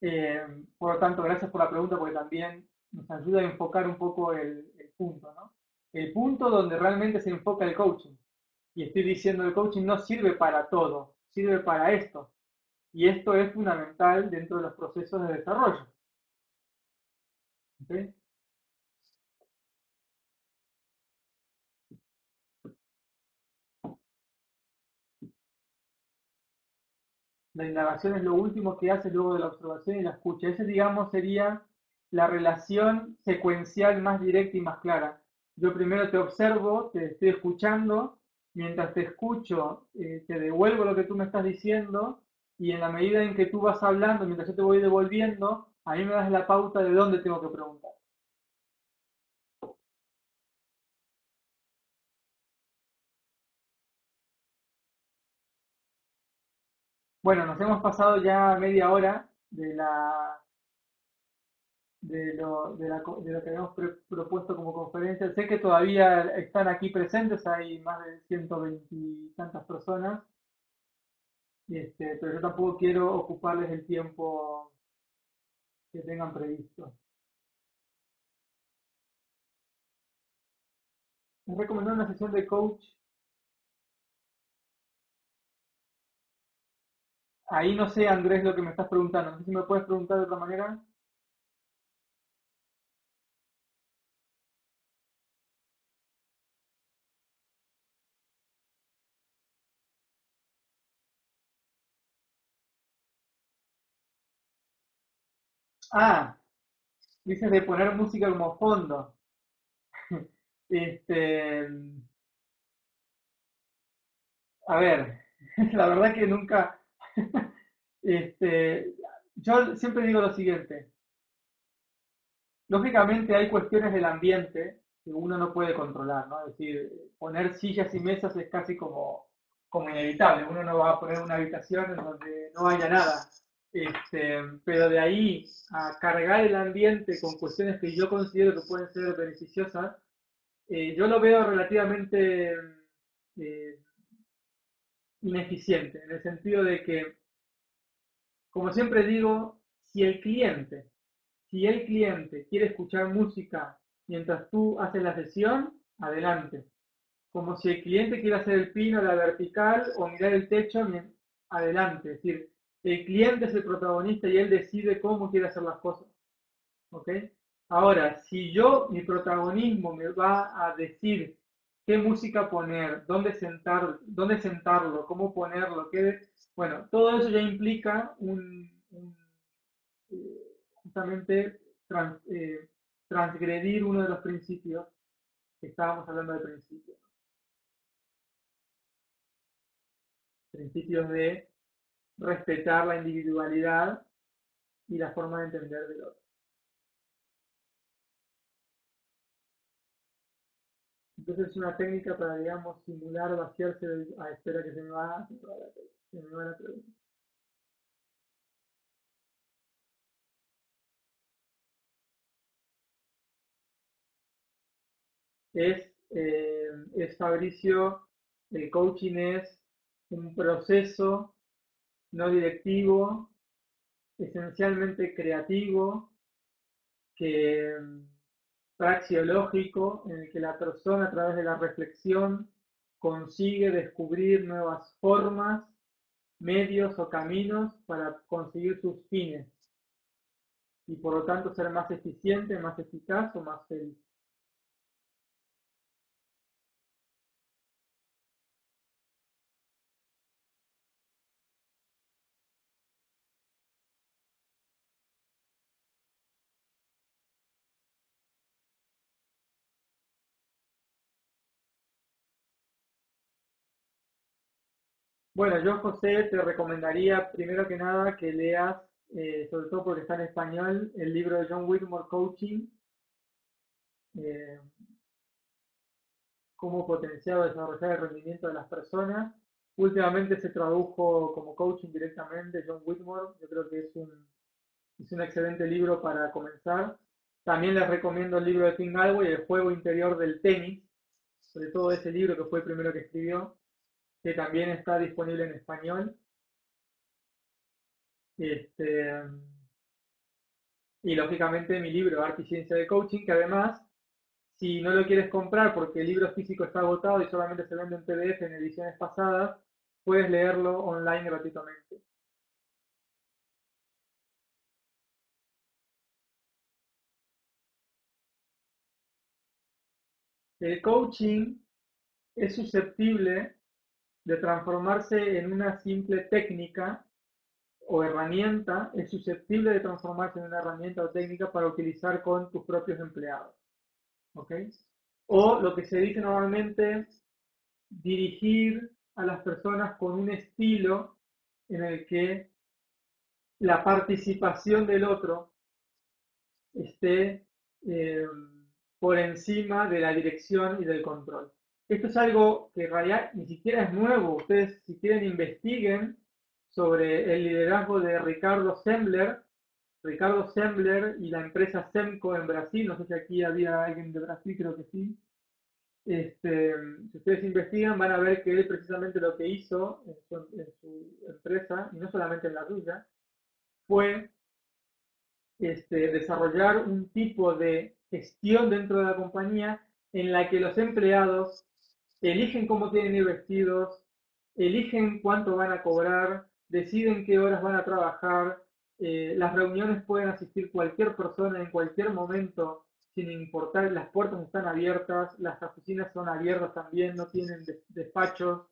Eh, por lo tanto, gracias por la pregunta porque también nos ayuda a enfocar un poco el punto, ¿no? El punto donde realmente se enfoca el coaching. Y estoy diciendo, el coaching no sirve para todo, sirve para esto. Y esto es fundamental dentro de los procesos de desarrollo. ¿Okay? La indagación es lo último que hace luego de la observación y la escucha. Ese, digamos, sería la relación secuencial más directa y más clara. Yo primero te observo, te estoy escuchando, mientras te escucho, te devuelvo lo que tú me estás diciendo, y en la medida en que tú vas hablando, mientras yo te voy devolviendo, a mí me das la pauta de dónde tengo que preguntar. Bueno, nos hemos pasado ya media hora de lo que habíamos propuesto como conferencia. Sé que todavía están aquí presentes, hay más de 120 y tantas personas, pero yo tampoco quiero ocuparles el tiempo que tengan previsto. Les recomendar una sesión de coach. Ahí no sé, Andrés, lo que me estás preguntando. No sé si me puedes preguntar de otra manera. Ah, dices de poner música como fondo. Este, a ver, la verdad que nunca, este, yo siempre digo lo siguiente. Lógicamente hay cuestiones del ambiente que uno no puede controlar, ¿no? Es decir, poner sillas y mesas es casi como inevitable. Uno no va a poner una habitación en donde no haya nada. Pero de ahí a cargar el ambiente con cuestiones que yo considero que pueden ser beneficiosas, yo lo veo relativamente eh, ineficiente, en el sentido de que, como siempre digo, si el cliente Si el cliente quiere escuchar música mientras tú haces la sesión, adelante. Como si el cliente quiere hacer el pino, la vertical o mirar el techo, adelante. Es decir, el cliente es el protagonista y él decide cómo quiere hacer las cosas. ¿Ok? Ahora, si mi protagonismo me va a decir qué música poner, dónde sentarlo, cómo ponerlo, bueno, todo eso ya implica justamente transgredir uno de los principios que estábamos hablando al principio, ¿no? Principios de respetar la individualidad y la forma de entender del otro. Entonces es una técnica para, digamos, simular vaciarse espera que se me va la pregunta. Es Fabricio, el coaching es un proceso no directivo, esencialmente creativo, que praxiológico en el que la persona a través de la reflexión consigue descubrir nuevas formas, medios o caminos para conseguir sus fines y por lo tanto ser más eficiente, más eficaz o más feliz. Bueno, yo José te recomendaría primero que nada que leas, sobre todo porque está en español, el libro de John Whitmore Coaching, eh, cómo potenciar o desarrollar el rendimiento de las personas. Últimamente se tradujo como coaching directamente John Whitmore. Yo creo que es un excelente libro para comenzar. También les recomiendo el libro de Tim Galway, El juego interior del tenis, sobre todo ese libro que fue el primero que escribió, que también está disponible en español. Este, y lógicamente mi libro, Arte y Ciencia de Coaching, que además, si no lo quieres comprar porque el libro físico está agotado y solamente se vende en PDF en ediciones pasadas, puedes leerlo online gratuitamente. El coaching es susceptible de transformarse en una simple técnica o herramienta es susceptible de transformarse en una herramienta o técnica para utilizar con tus propios empleados. ¿Ok? O lo que se dice normalmente, dirigir a las personas con un estilo en el que la participación del otro esté eh, por encima de la dirección y del control. Esto es algo que en realidad ni siquiera es nuevo. Ustedes, si quieren, investiguen sobre el liderazgo de Ricardo Sembler. Ricardo Sembler y la empresa Semco en Brasil. No sé si aquí había alguien de Brasil, creo que sí. Si ustedes investigan, van a ver que él precisamente lo que hizo en su empresa, y no solamente en la suya, fue desarrollar un tipo de gestión dentro de la compañía en la que los empleados eligen cómo tienen ir vestidos, eligen cuánto van a cobrar, deciden qué horas van a trabajar, las reuniones pueden asistir cualquier persona en cualquier momento, sin importar, las puertas están abiertas, las oficinas son abiertas también, no tienen despachos,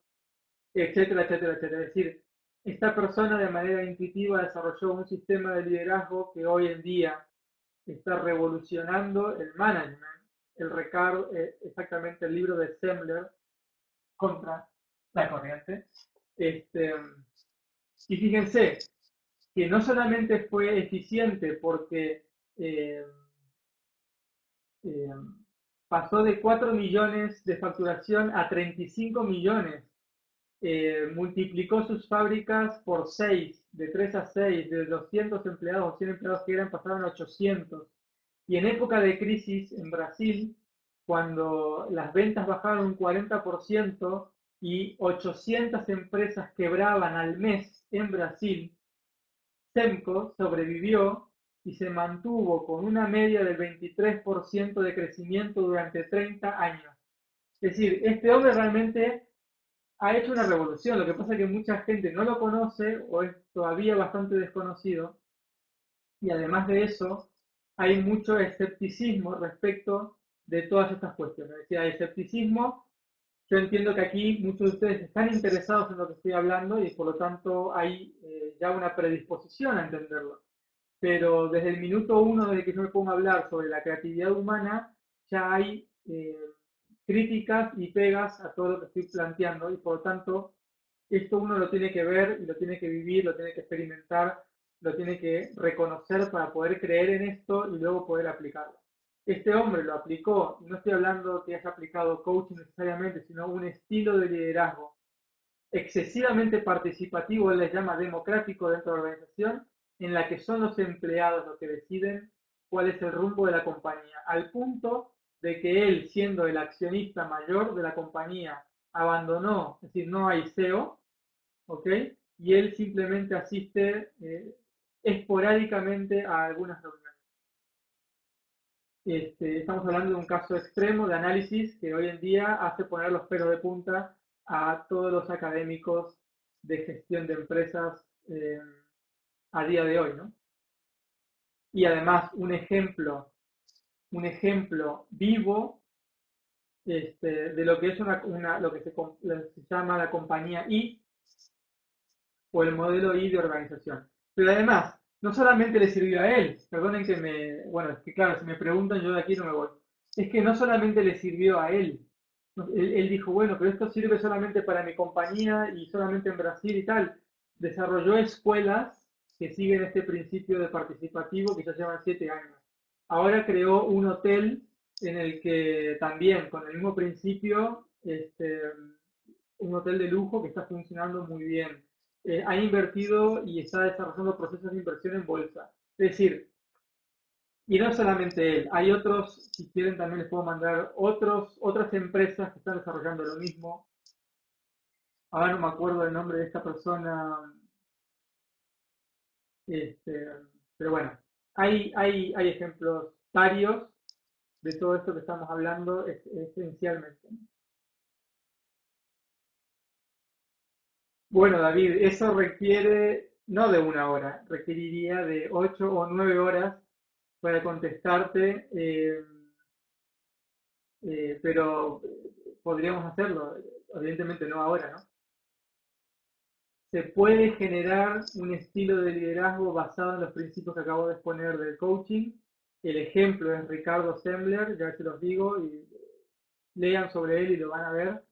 etcétera, etcétera, etcétera. Es decir, esta persona de manera intuitiva desarrolló un sistema de liderazgo que hoy en día está revolucionando el management. El Ricardo, exactamente el libro de Sembler, Contra la Corriente. Este, y fíjense que no solamente fue eficiente porque eh, eh, pasó de 4 millones de facturación a 35 millones, multiplicó sus fábricas por 6, de 3 a 6, de 200 empleados o 100 empleados que eran, pasaron a 800. Y en época de crisis en Brasil, cuando las ventas bajaron un 40% y 800 empresas quebraban al mes en Brasil, Semco sobrevivió y se mantuvo con una media del 23% de crecimiento durante 30 años. Es decir, este hombre realmente ha hecho una revolución. Lo que pasa es que mucha gente no lo conoce o es todavía bastante desconocido. Y además de eso, hay mucho escepticismo respecto de todas estas cuestiones. Es decir, hay escepticismo. Yo entiendo que aquí muchos de ustedes están interesados en lo que estoy hablando y por lo tanto hay ya una predisposición a entenderlo. Pero desde el minuto uno, desde que yo me pongo a hablar sobre la creatividad humana, ya hay críticas y pegas a todo lo que estoy planteando y por lo tanto esto uno lo tiene que ver y lo tiene que vivir, lo tiene que experimentar, lo tiene que reconocer para poder creer en esto y luego poder aplicarlo. Este hombre lo aplicó, y no estoy hablando que haya aplicado coaching necesariamente, sino un estilo de liderazgo excesivamente participativo, él les llama democrático dentro de la organización, en la que son los empleados los que deciden cuál es el rumbo de la compañía, al punto de que él, siendo el accionista mayor de la compañía, abandonó, es decir, no hay CEO, ¿ok? Y él simplemente asiste esporádicamente a algunas reuniones. Estamos hablando de un caso extremo de análisis que hoy en día hace poner los pelos de punta a todos los académicos de gestión de empresas a día de hoy, ¿no? Y además un ejemplo vivo de lo que es lo que se llama la compañía I o el modelo I de organización. Pero además, no solamente le sirvió a él, perdonen que bueno, es que claro, si me preguntan yo de aquí no me voy, es que no solamente le sirvió a él, él dijo, bueno, pero esto sirve solamente para mi compañía y solamente en Brasil y tal. Desarrolló escuelas que siguen este principio de participativo que ya llevan 7 años. Ahora creó un hotel en el que también, con el mismo principio, un hotel de lujo que está funcionando muy bien. Ha invertido y está desarrollando procesos de inversión en bolsa. Es decir, y no solamente él, hay otros, si quieren también les puedo mandar otras empresas que están desarrollando lo mismo. Ahora no me acuerdo el nombre de esta persona, este, pero bueno, hay ejemplos varios de todo esto que estamos hablando esencialmente. Bueno, David, eso requiere no de 1 hora, requeriría de 8 o 9 horas para contestarte, pero podríamos hacerlo, evidentemente no ahora, ¿no? se puede generar un estilo de liderazgo basado en los principios que acabo de exponer del coaching. El ejemplo es Ricardo Sembler, ya se los digo, y lean sobre él y lo van a ver.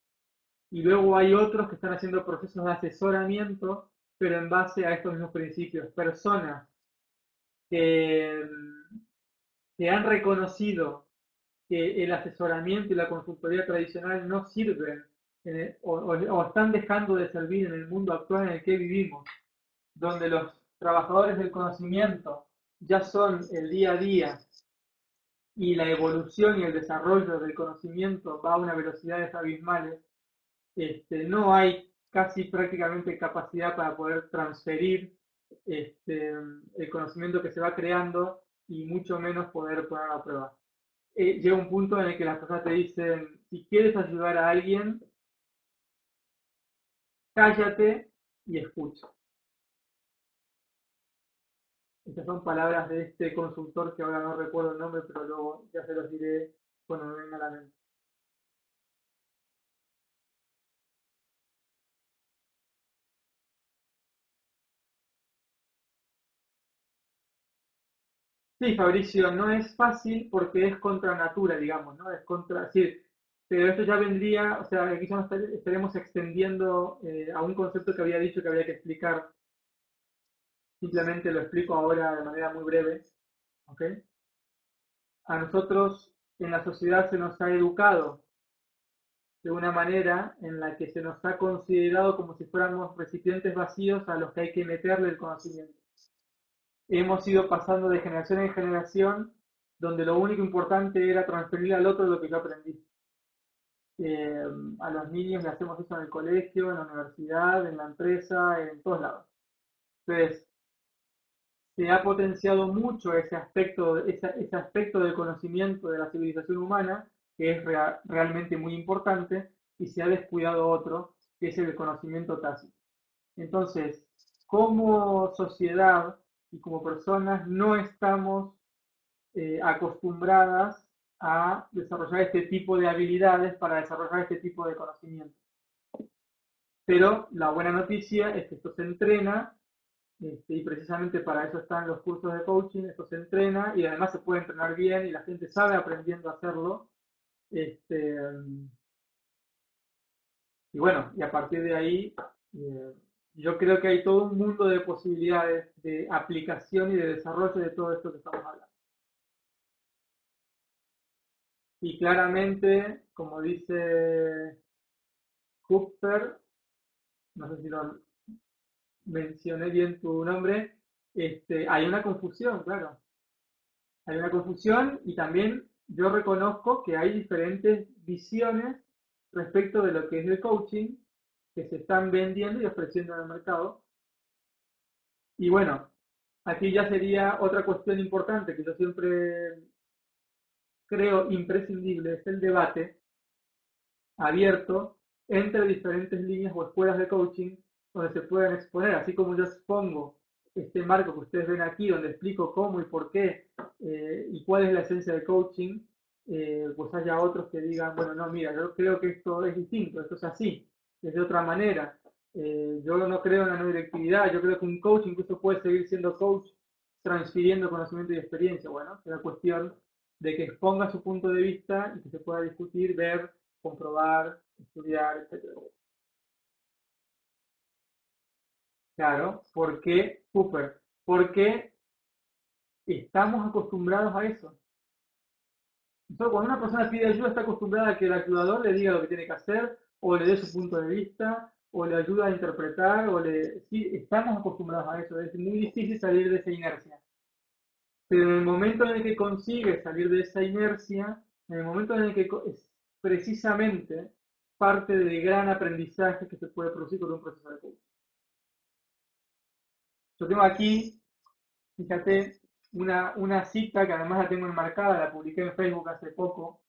Y luego hay otros que están haciendo procesos de asesoramiento, pero en base a estos mismos principios. Personas que, que han reconocido que el asesoramiento y la consultoría tradicional no sirven o están dejando de servir en el mundo actual en el que vivimos, donde los trabajadores del conocimiento ya son el día a día y la evolución y el desarrollo del conocimiento va a unas velocidades abismales. No hay casi prácticamente capacidad para poder transferir el conocimiento que se va creando y mucho menos poder ponerlo a prueba. Llega un punto en el que las personas te dicen, si quieres ayudar a alguien, cállate y escucha. Estas son palabras de este consultor que ahora no recuerdo el nombre, pero luego ya se los diré cuando me venga a la mente. Sí, Fabricio, no es fácil porque es contra natura, digamos, ¿no? Es contra, sí, pero esto ya vendría, o sea, aquí ya nos estaremos extendiendo a un concepto que había dicho que había que explicar, simplemente lo explico ahora de manera muy breve, ¿ok? A nosotros en la sociedad se nos ha educado de una manera en la que se nos ha considerado como si fuéramos recipientes vacíos a los que hay que meterle el conocimiento. Hemos ido pasando de generación en generación donde lo único importante era transferirle al otro lo que yo aprendí. Eh, a los niños le hacemos eso en el colegio, en la universidad, en la empresa, en todos lados. Entonces, se ha potenciado mucho ese aspecto del conocimiento de la civilización humana, que es realmente muy importante, y se ha descuidado otro, que es el conocimiento tácito. Entonces, como sociedad y como personas no estamos acostumbradas a desarrollar este tipo de habilidades para desarrollar este tipo de conocimiento. Pero la buena noticia es que esto se entrena y precisamente para eso están los cursos de coaching, esto se entrena y además se puede entrenar bien y la gente sabe aprendiendo a hacerlo. Este, y bueno, y a partir de ahí, eh, yo creo que hay todo un mundo de posibilidades de aplicación y de desarrollo de todo esto que estamos hablando. Y claramente, como dice Cooper, no sé si lo mencioné bien tu nombre, hay una confusión, claro. Hay una confusión y también yo reconozco que hay diferentes visiones respecto de lo que es el coaching que se están vendiendo y ofreciendo en el mercado. Y bueno, aquí ya sería otra cuestión importante que yo siempre creo imprescindible, es el debate abierto entre diferentes líneas o escuelas de coaching donde se puedan exponer, así como yo expongo este marco que ustedes ven aquí, donde explico cómo y por qué y cuál es la esencia del coaching, pues haya otros que digan, bueno, no, mira, yo creo que esto es distinto, esto es así, es de otra manera. Yo no creo en la no directividad, yo creo que un coach incluso puede seguir siendo coach transfiriendo conocimiento y experiencia. Bueno, será cuestión de que exponga su punto de vista y que se pueda discutir, ver, comprobar, estudiar, etcétera. Claro, ¿por qué Cooper? Porque estamos acostumbrados a eso. Entonces, cuando una persona pide ayuda, está acostumbrada a que el ayudador le diga lo que tiene que hacer, o le dé su punto de vista, o le ayuda a interpretar, Sí, estamos acostumbrados a eso. Es muy difícil salir de esa inercia. Pero en el momento en el que consigue salir de esa inercia, en el momento en el que es precisamente parte del gran aprendizaje que se puede producir con un proceso de coaching. Yo tengo aquí, fíjate, una cita que además la tengo enmarcada, la publiqué en Facebook hace poco.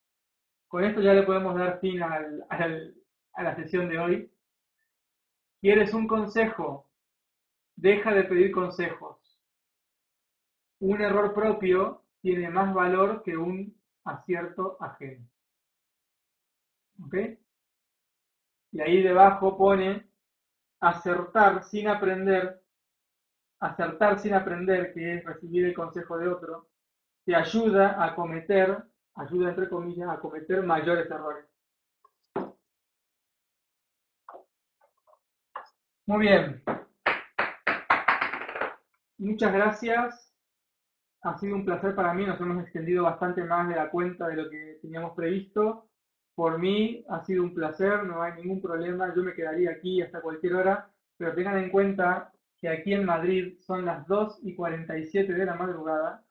Con esto ya le podemos dar fin a la sesión de hoy. ¿Quieres un consejo? Deja de pedir consejos. Un error propio tiene más valor que un acierto ajeno. ¿Ok? Y ahí debajo pone acertar sin aprender, que es recibir el consejo de otro, te ayuda a cometer, ayuda entre comillas, a cometer mayores errores. Muy bien, muchas gracias. Ha sido un placer para mí, nos hemos extendido bastante más de la cuenta de lo que teníamos previsto. Por mí ha sido un placer, no hay ningún problema, yo me quedaría aquí hasta cualquier hora, pero tengan en cuenta que aquí en Madrid son las 2:47 de la madrugada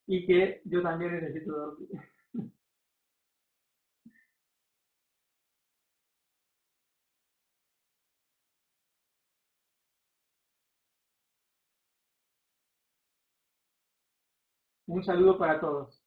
y que yo también necesito dormir. Un saludo para todos.